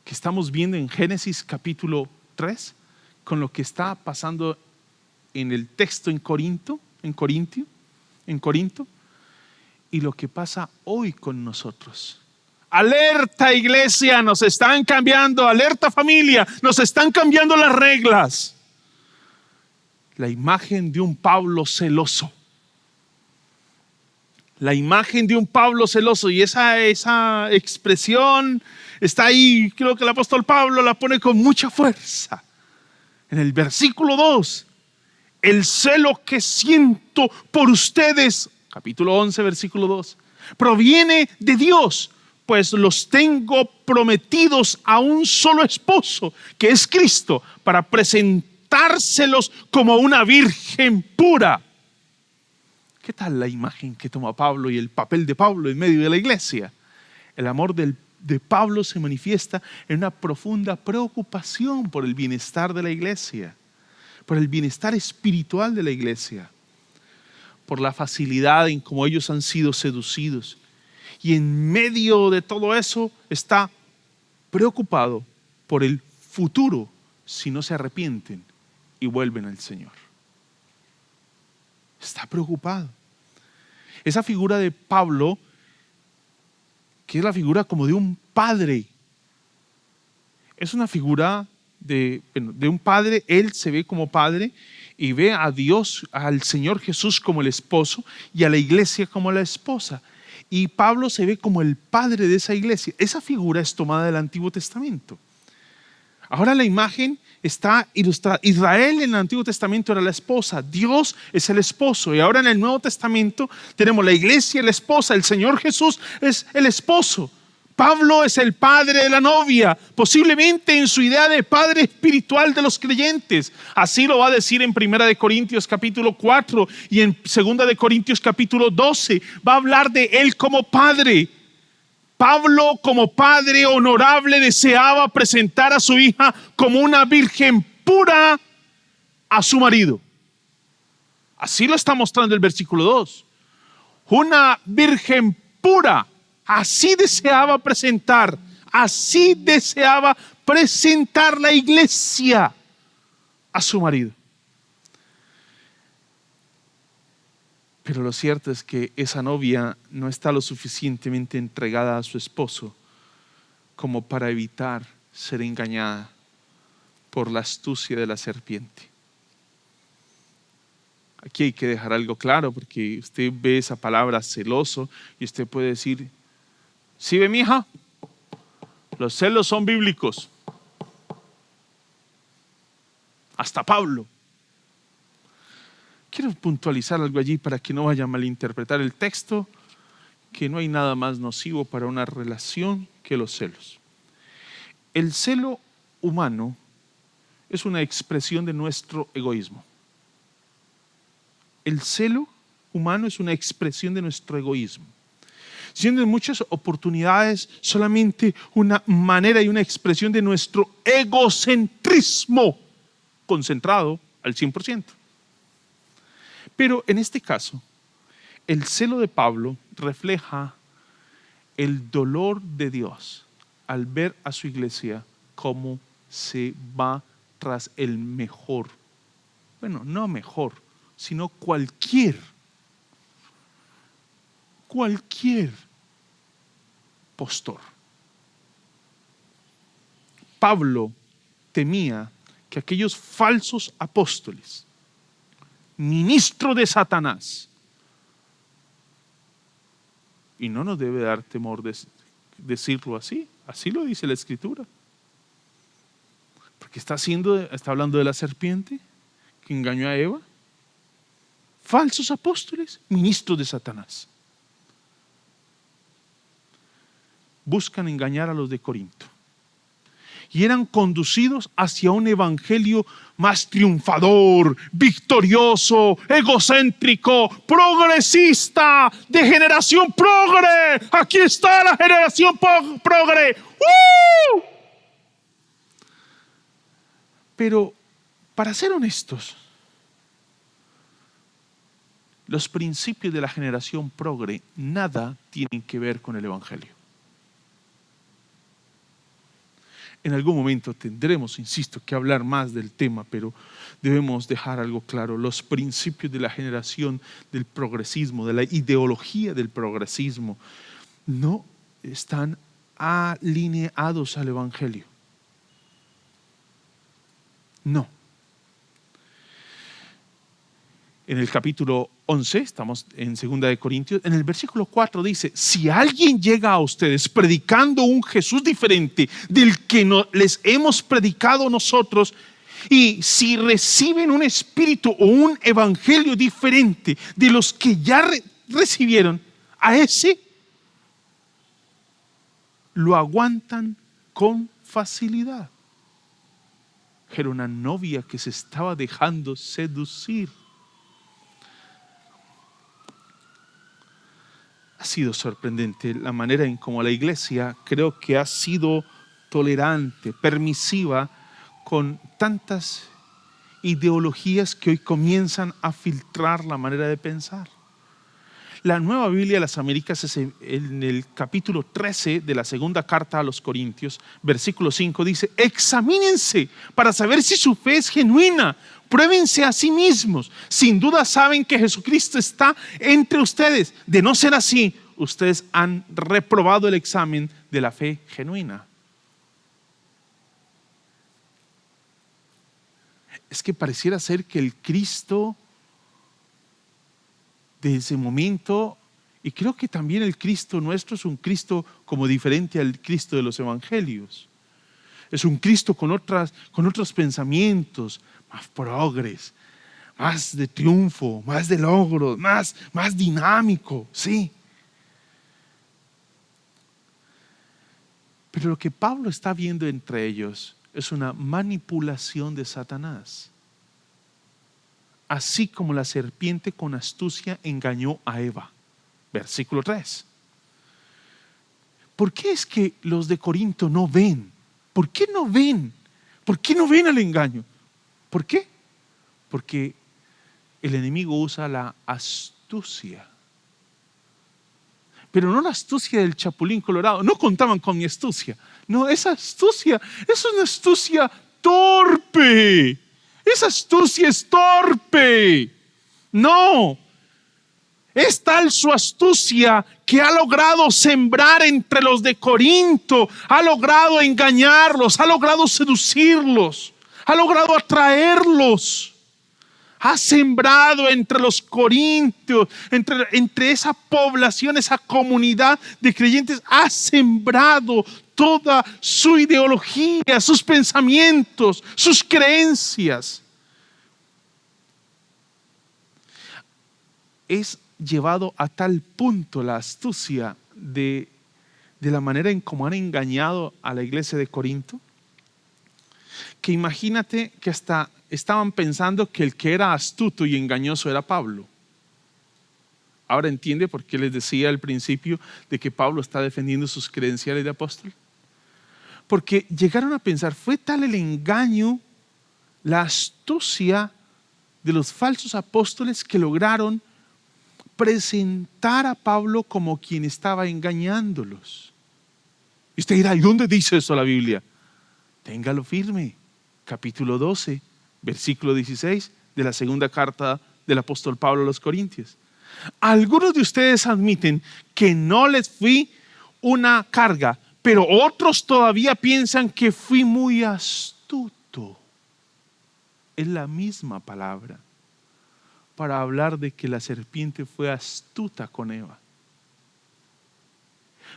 que estamos viendo en Génesis capítulo 3 con lo que está pasando en el texto en Corinto, y lo que pasa hoy con nosotros. Alerta, iglesia, nos están cambiando. Alerta, familia, nos están cambiando las reglas. La imagen de un Pablo celoso. Y esa expresión está ahí. Creo que el apóstol Pablo la pone con mucha fuerza. En el versículo 2. El celo que siento por ustedes, capítulo 11, versículo 2, proviene de Dios, pues los tengo prometidos a un solo esposo, que es Cristo, para presentárselos como una virgen pura. ¿Qué tal la imagen que toma Pablo y el papel de Pablo en medio de la iglesia? El amor de Pablo se manifiesta en una profunda preocupación por el bienestar de la iglesia, por el bienestar espiritual de la iglesia. por la facilidad en cómo ellos han sido seducidos. Y en medio de todo eso está preocupado por el futuro si no se arrepienten y vuelven al Señor. Está preocupado. Esa figura de Pablo, que es la figura como de un padre, es una figura de un padre. Él se ve como padre y ve a Dios, al Señor Jesús como el esposo y a la iglesia como la esposa. Y Pablo se ve como el padre de esa iglesia. Esa figura es tomada del Antiguo Testamento. Ahora la imagen está ilustrada. Israel en el Antiguo Testamento era la esposa, Dios es el esposo. Y ahora en el Nuevo Testamento tenemos la iglesia, la esposa, el Señor Jesús es el esposo. Pablo es el padre de la novia, posiblemente en su idea de padre espiritual de los creyentes. Así lo va a decir en 1 de Corintios capítulo 4 y en 2 de Corintios capítulo 12. Va a hablar de él como padre. Pablo, como padre honorable, deseaba presentar a su hija como una virgen pura a su marido. Así lo está mostrando el versículo 2. Una virgen pura. Así deseaba presentar la iglesia a su marido. Pero lo cierto es que esa novia no está lo suficientemente entregada a su esposo como para evitar ser engañada por la astucia de la serpiente. Aquí hay que dejar algo claro, porque usted ve esa palabra celoso y usted puede decir: ¿sí ve, mija? Los celos son bíblicos. Hasta Pablo. Quiero puntualizar algo allí para que no vaya a malinterpretar el texto, que no hay nada más nocivo para una relación que los celos. El celo humano es una expresión de nuestro egoísmo. El celo humano es una expresión de nuestro egoísmo, siendo en muchas oportunidades solamente una manera y una expresión de nuestro egocentrismo concentrado al 100%. Pero en este caso, el celo de Pablo refleja el dolor de Dios al ver a su iglesia cómo se va tras el mejor, bueno, no mejor, sino cualquier postor. Pablo temía que aquellos falsos apóstoles, ministro de Satanás, y no nos debe dar temor decirlo así lo dice la Escritura, porque está hablando de la serpiente que engañó a Eva. Falsos apóstoles, ministros de Satanás, buscan engañar a los de Corinto y eran conducidos hacia un evangelio más triunfador, victorioso, egocéntrico, progresista, de generación progre. Aquí está la generación progre. ¡Uh! Pero para ser honestos, los principios de la generación progre nada tienen que ver con el evangelio. En algún momento tendremos, insisto, que hablar más del tema, pero debemos dejar algo claro. Los principios de la generación del progresismo, de la ideología del progresismo, no están alineados al evangelio. No. En el capítulo 11, estamos en 2 de Corintios, en el versículo 4 dice: si alguien llega a ustedes predicando un Jesús diferente del que les hemos predicado nosotros, y si reciben un espíritu o un evangelio diferente de los que ya recibieron, a ese lo aguantan con facilidad. Era una novia que se estaba dejando seducir. Ha sido sorprendente la manera en cómo la iglesia creo que ha sido tolerante, permisiva con tantas ideologías que hoy comienzan a filtrar la manera de pensar. La Nueva Biblia de las Américas es en el capítulo 13 de la segunda carta a los Corintios, versículo 5, dice: examínense para saber si su fe es genuina. Pruébense a sí mismos. Sin duda saben que Jesucristo está entre ustedes. De no ser así, ustedes han reprobado el examen de la fe genuina. Es que pareciera ser que el Cristo de ese momento, y creo que también el Cristo nuestro es un Cristo como diferente al Cristo de los evangelios. Es un Cristo con otros pensamientos, más progres, más de triunfo, más de logros, más dinámico, sí. Pero lo que Pablo está viendo entre ellos es una manipulación de Satanás. Así como la serpiente con astucia engañó a Eva. Versículo 3. ¿Por qué es que los de Corinto no ven? ¿Por qué no ven? ¿Por qué no ven el engaño? ¿Por qué? Porque el enemigo usa la astucia. Pero no la astucia del Chapulín Colorado. No contaban con mi astucia. No, esa astucia es una astucia torpe. Esa astucia es torpe. No. Es tal su astucia que ha logrado sembrar entre los de Corinto, ha logrado engañarlos, ha logrado seducirlos, ha logrado atraerlos. Ha sembrado entre los corintios, entre esa población, esa comunidad de creyentes, ha sembrado toda su ideología, sus pensamientos, sus creencias. Es llevado a tal punto la astucia de la manera en cómo han engañado a la iglesia de Corinto, que imagínate que hasta estaban pensando que el que era astuto y engañoso era Pablo. Ahora entiende por qué les decía al principio de que Pablo está defendiendo sus credenciales de apóstol. Porque llegaron a pensar, fue tal el engaño, la astucia de los falsos apóstoles que lograron presentar a Pablo como quien estaba engañándolos. Y usted dirá, ¿y dónde dice eso la Biblia? Téngalo firme. Capítulo 12, versículo 16 de la segunda carta del apóstol Pablo a los Corintios. Algunos de ustedes admiten que no les fui una carga, pero otros todavía piensan que fui muy astuto. Es la misma palabra para hablar de que la serpiente fue astuta con Eva.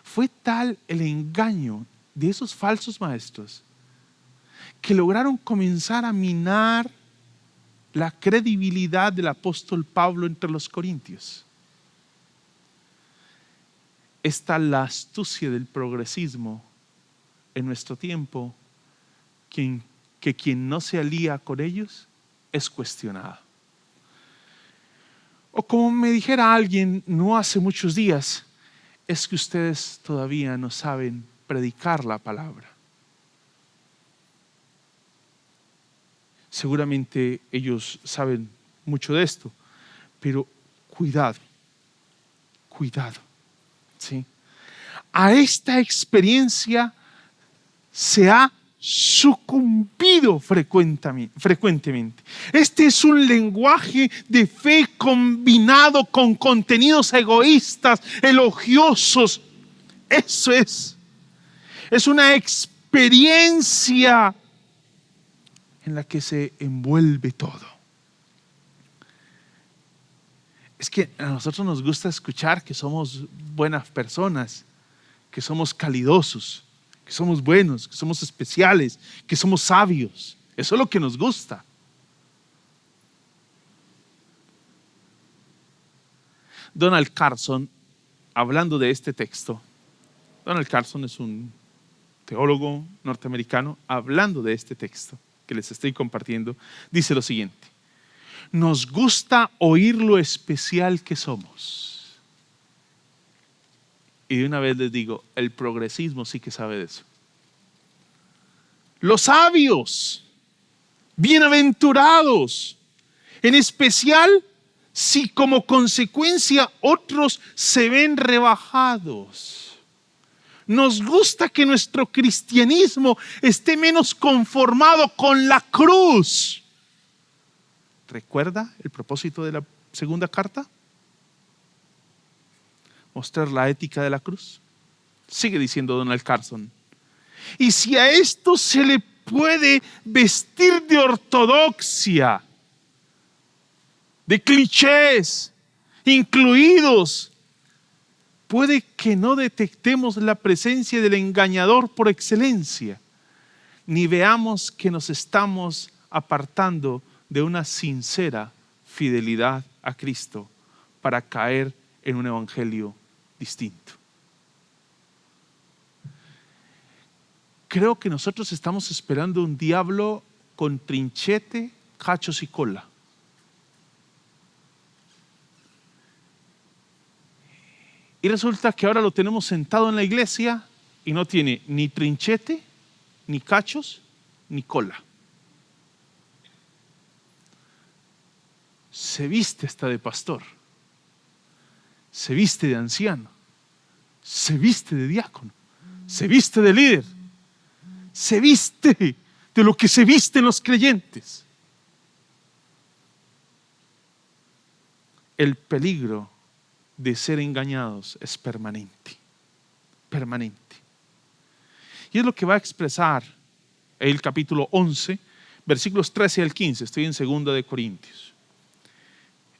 Fue tal el engaño de esos falsos maestros que lograron comenzar a minar la credibilidad del apóstol Pablo entre los corintios. Está la astucia del progresismo en nuestro tiempo, que quien no se alía con ellos es cuestionado. O como me dijera alguien no hace muchos días, es que ustedes todavía no saben predicar la palabra. Seguramente ellos saben mucho de esto, pero cuidado, ¿sí? A esta experiencia se ha sucumbido frecuentemente. Este es un lenguaje de fe combinado con contenidos egoístas, elogiosos. Eso es una experiencia en la que se envuelve todo. Es que a nosotros nos gusta escuchar que somos buenas personas, que somos calidosos, que somos buenos, que somos especiales, que somos sabios. Eso es lo que nos gusta. Donald Carson, hablando de este texto, Donald Carson es un teólogo norteamericano, hablando de este texto que les estoy compartiendo, dice lo siguiente: nos gusta oír lo especial que somos. Y de una vez les digo, el progresismo sí que sabe de eso. Los sabios, bienaventurados, en especial si como consecuencia otros se ven rebajados? Nos gusta que nuestro cristianismo esté menos conformado con la cruz. ¿Recuerda el propósito de la segunda carta? Mostrar la ética de la cruz. Sigue diciendo Donald Carson. Y si a esto se le puede vestir de ortodoxia, de clichés incluidos, puede que no detectemos la presencia del engañador por excelencia, ni veamos que nos estamos apartando de una sincera fidelidad a Cristo para caer en un evangelio distinto. Creo que nosotros estamos esperando un diablo con trinchete, cachos y cola. Y resulta que ahora lo tenemos sentado en la iglesia y no tiene ni trinchete, ni cachos, ni cola. Se viste hasta de pastor, se viste de anciano, se viste de diácono, se viste de líder, se viste de lo que se visten los creyentes. El peligro de ser engañados es permanente, permanente. Y es lo que va a expresar el capítulo 11, versículos 13 al 15, estoy en 2 de Corintios.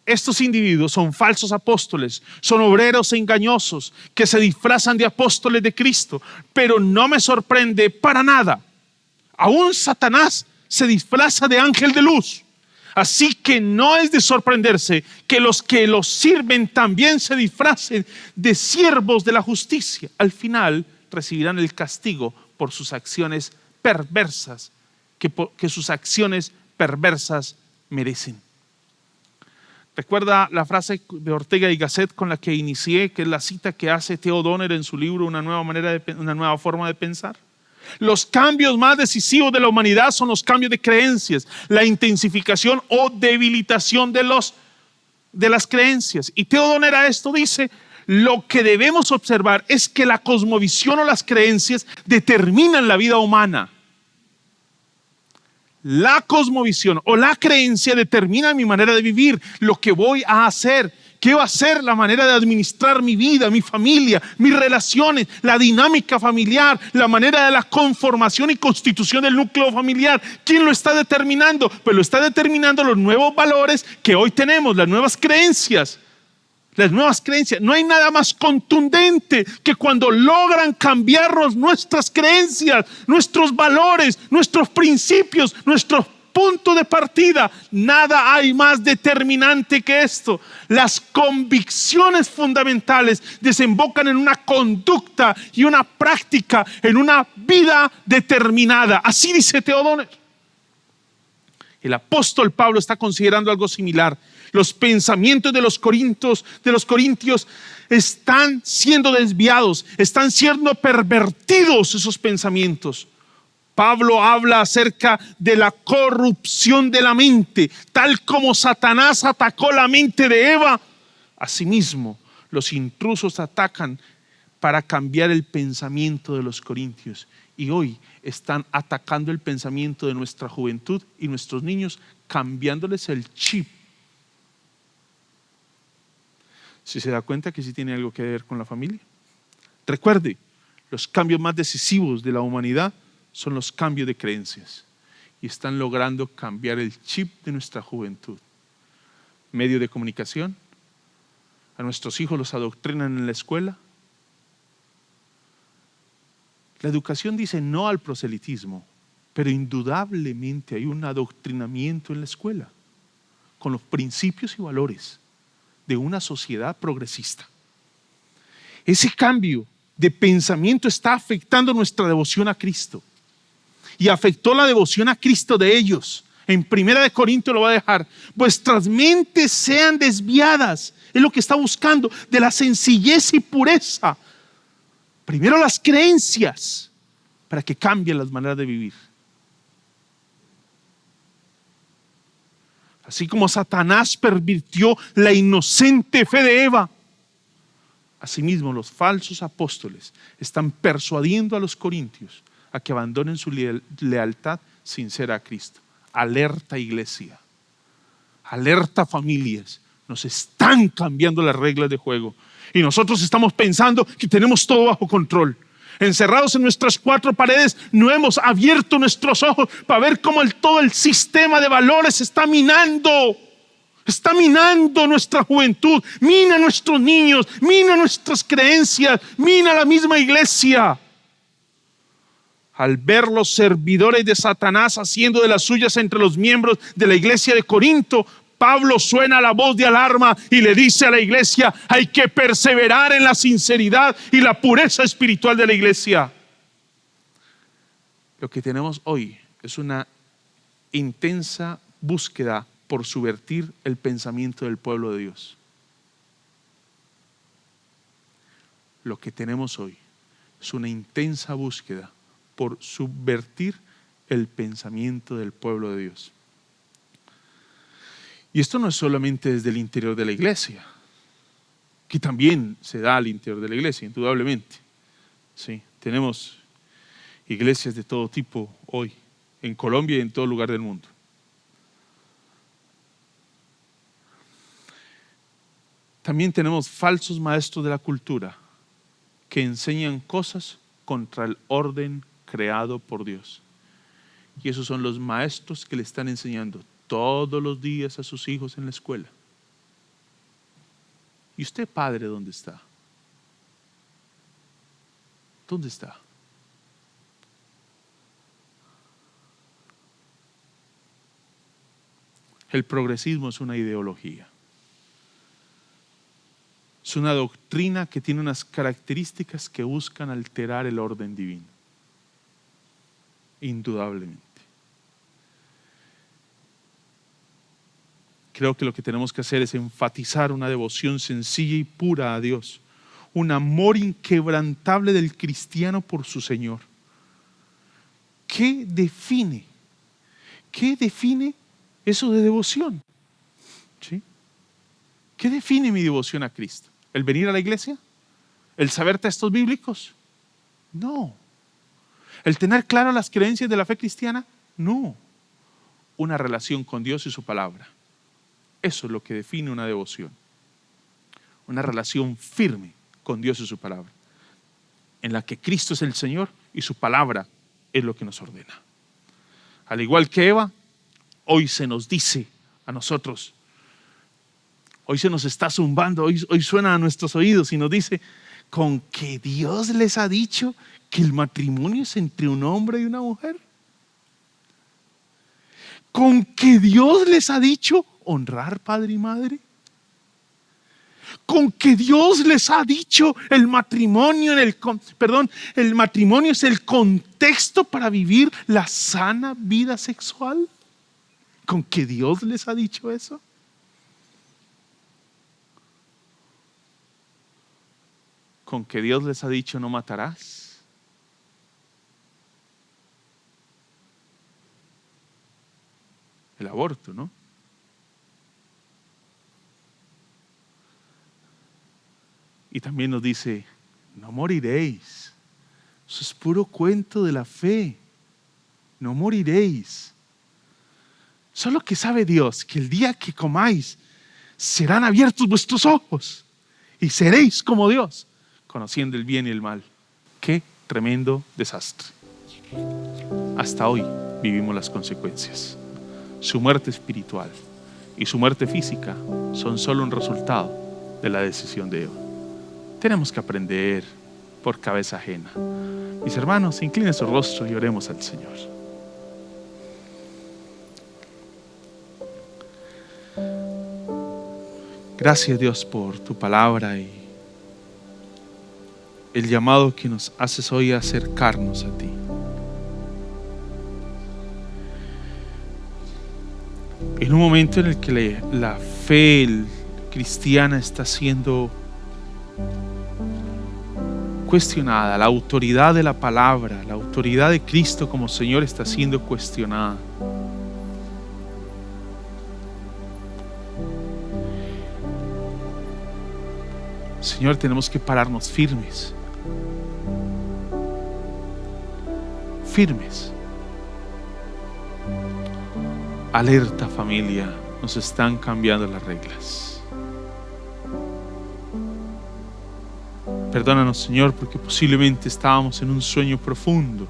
Estos individuos son falsos apóstoles, son obreros engañosos que se disfrazan de apóstoles de Cristo, pero no me sorprende para nada. Aún Satanás se disfraza de ángel de luz. Así que no es de sorprenderse que los sirven también se disfracen de siervos de la justicia. Al final recibirán el castigo por sus acciones perversas, que sus acciones perversas merecen. ¿Recuerda la frase de Ortega y Gasset con la que inicié, que es la cita que hace Theo Donner en su libro Una nueva forma de pensar? Los cambios más decisivos de la humanidad son los cambios de creencias, la intensificación o debilitación de las creencias. Y Theo Donner a esto dice, lo que debemos observar es que la cosmovisión o las creencias determinan la vida humana. La cosmovisión o la creencia determina mi manera de vivir, lo que voy a hacer, qué va a ser la manera de administrar mi vida, mi familia, mis relaciones, la dinámica familiar, la manera de la conformación y constitución del núcleo familiar. ¿Quién lo está determinando? Pues lo está determinando los nuevos valores que hoy tenemos, las nuevas creencias. Las nuevas creencias. No hay nada más contundente que cuando logran cambiarnos nuestras creencias, nuestros valores, nuestros principios, nuestros puntos de partida. Nada hay más determinante que esto. Las convicciones fundamentales desembocan en una conducta y una práctica, en una vida determinada. Así dice Theo Donner. El apóstol Pablo está considerando algo similar. Los pensamientos de los corintios están siendo desviados, están siendo pervertidos esos pensamientos. Pablo habla acerca de la corrupción de la mente, tal como Satanás atacó la mente de Eva. Asimismo, los intrusos atacan para cambiar el pensamiento de los corintios. Y hoy están atacando el pensamiento de nuestra juventud y nuestros niños, cambiándoles el chip. Si se da cuenta que sí tiene algo que ver con la familia. Recuerde, los cambios más decisivos de la humanidad son los cambios de creencias. Y están logrando cambiar el chip de nuestra juventud. Medio de comunicación. A nuestros hijos los adoctrinan en la escuela. La educación dice no al proselitismo, pero indudablemente hay un adoctrinamiento en la escuela con los principios y valores de una sociedad progresista. Ese cambio de pensamiento está afectando nuestra devoción a Cristo y afectó la devoción a Cristo de ellos. En 1 Corintios lo va a dejar. Vuestras mentes sean desviadas, es lo que está buscando, de la sencillez y pureza. Primero las creencias para que cambien las maneras de vivir. Así como Satanás pervirtió la inocente fe de Eva, asimismo los falsos apóstoles están persuadiendo a los corintios a que abandonen su lealtad sincera a Cristo. Alerta, iglesia. Alerta, familias. Nos están cambiando las reglas de juego y nosotros estamos pensando que tenemos todo bajo control. Encerrados en nuestras cuatro paredes, no hemos abierto nuestros ojos para ver cómo todo el sistema de valores está minando nuestra juventud, mina nuestros niños, mina nuestras creencias, mina la misma iglesia. Al ver los servidores de Satanás haciendo de las suyas entre los miembros de la iglesia de Corinto, Pablo suena la voz de alarma y le dice a la iglesia: hay que perseverar en la sinceridad y la pureza espiritual de la iglesia. Lo que tenemos hoy es una intensa búsqueda por subvertir el pensamiento del pueblo de Dios. Lo que tenemos hoy es una intensa búsqueda por subvertir el pensamiento del pueblo de Dios. Y esto no es solamente desde el interior de la iglesia, que también se da al interior de la iglesia, indudablemente. Sí, tenemos iglesias de todo tipo hoy, en Colombia y en todo lugar del mundo. También tenemos falsos maestros de la cultura que enseñan cosas contra el orden creado por Dios. Y esos son los maestros que le están enseñando todos los días a sus hijos en la escuela. ¿Y usted, padre, dónde está? ¿Dónde está? El progresismo es una ideología. Es una doctrina que tiene unas características que buscan alterar el orden divino. Indudablemente. Creo que lo que tenemos que hacer es enfatizar una devoción sencilla y pura a Dios, un amor inquebrantable del cristiano por su Señor. ¿Qué define eso de devoción? ¿Sí? ¿Qué define mi devoción a Cristo? ¿El venir a la iglesia? ¿El saber textos bíblicos? No. ¿El tener claras las creencias de la fe cristiana? No. Una relación con Dios y su palabra. Eso es lo que define una devoción. Una relación firme con Dios y su palabra, en la que Cristo es el Señor y su palabra es lo que nos ordena. Al igual que Eva, hoy se nos dice a nosotros, hoy se nos está zumbando, hoy suena a nuestros oídos y nos dice: ¿con que Dios les ha dicho que el matrimonio es entre un hombre y una mujer? ¿Con que Dios les ha dicho honrar padre y madre? ¿Con que Dios les ha dicho el matrimonio es el contexto para vivir la sana vida sexual? ¿Con que Dios les ha dicho eso? ¿Con que Dios les ha dicho no matarás? El aborto, ¿no? Y también nos dice: no moriréis. Eso es puro cuento de la fe. No moriréis. Solo que sabe Dios que el día que comáis serán abiertos vuestros ojos y seréis como Dios, conociendo el bien y el mal. Qué tremendo desastre. Hasta hoy vivimos las consecuencias. Su muerte espiritual y su muerte física son solo un resultado de la decisión de Eva. Tenemos que aprender por cabeza ajena. Mis hermanos, inclinen su rostro y oremos al Señor. Gracias, Dios, por tu palabra y el llamado que nos haces hoy a acercarnos a ti. En un momento en el que la fe cristiana está siendo cuestionada, la autoridad de la palabra, la autoridad de Cristo como Señor está siendo cuestionada. Señor, tenemos que pararnos firmes. Firmes. Alerta, familia, nos están cambiando las reglas. Perdónanos, Señor, porque posiblemente estábamos en un sueño profundo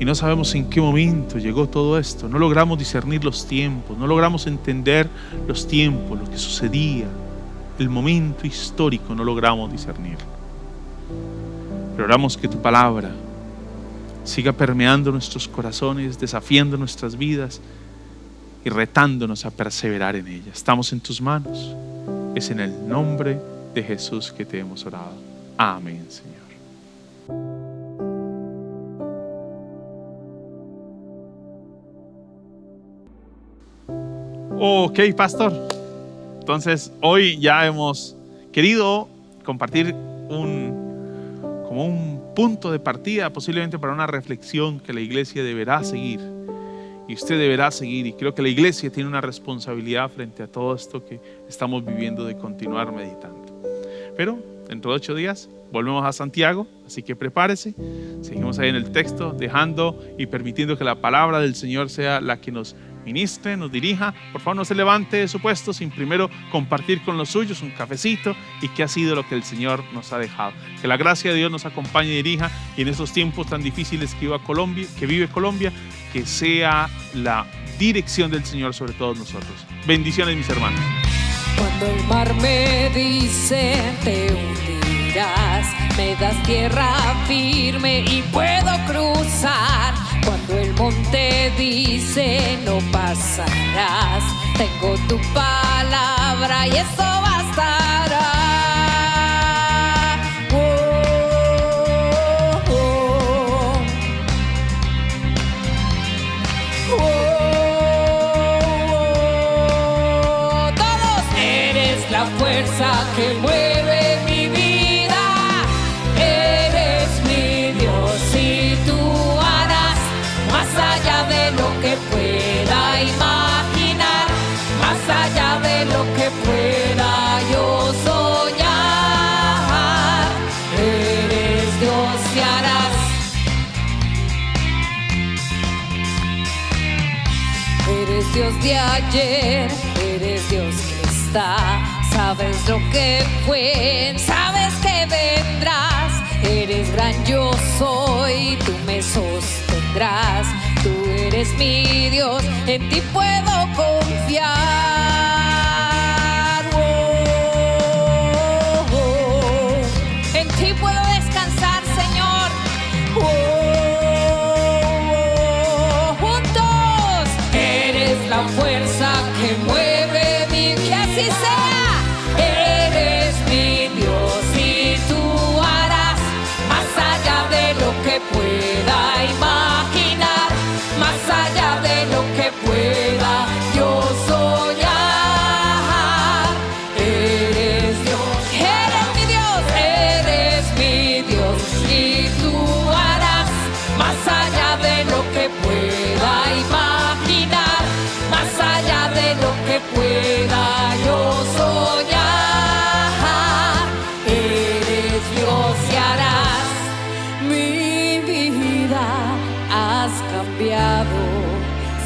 y no sabemos en qué momento llegó todo esto. No logramos discernir los tiempos, no logramos entender los tiempos, lo que sucedía, el momento histórico, no logramos discernir. Pero oramos que tu palabra siga permeando nuestros corazones, desafiando nuestras vidas y retándonos a perseverar en ella. Estamos en tus manos. Es en el nombre de Jesús que te hemos orado. Amén, Señor. Ok, pastor. Entonces, hoy ya hemos querido compartir como un punto de partida, posiblemente para una reflexión que la iglesia deberá seguir. Y usted deberá seguir, y creo que la iglesia tiene una responsabilidad frente a todo esto que estamos viviendo de continuar meditando. Pero dentro de 8 días volvemos a Santiago, así que prepárese. Seguimos ahí en el texto, dejando y permitiendo que la palabra del Señor sea la que nos ministre, nos dirija. Por favor, no se levante de su puesto sin primero compartir con los suyos un cafecito y qué ha sido lo que el Señor nos ha dejado. Que la gracia de Dios nos acompañe y dirija, y en estos tiempos tan difíciles que vive Colombia, que sea la dirección del Señor sobre todos nosotros. Bendiciones, mis hermanos. Cuando el mar me dice te hundirás, me das tierra firme y puedo cruzar. Cuando el monte dice no pasarás, tengo tu palabra y eso bastará. La fuerza que mueve mi vida, eres mi Dios y tú harás más allá de lo que pueda imaginar, más allá de lo que pueda yo soñar. Eres Dios y harás. Eres Dios de ayer, eres Dios que está. Sabes lo que fue, sabes que vendrás. Eres gran yo soy, tú me sostendrás. Tú eres mi Dios, en ti puedo confiar. En ti puedo descansar, Señor. Juntos. Eres la fuerza que mueve mi vida, que así sea. Pueda imaginar, más allá de lo que pueda yo soñar. Eres Dios, eres mi Dios, eres mi Dios y tú harás más allá de lo que pueda imaginar, más allá de lo que pueda yo soñar. Eres Dios y harás. Has cambiado,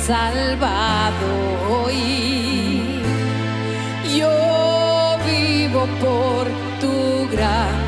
salvado y yo vivo por tu gracia.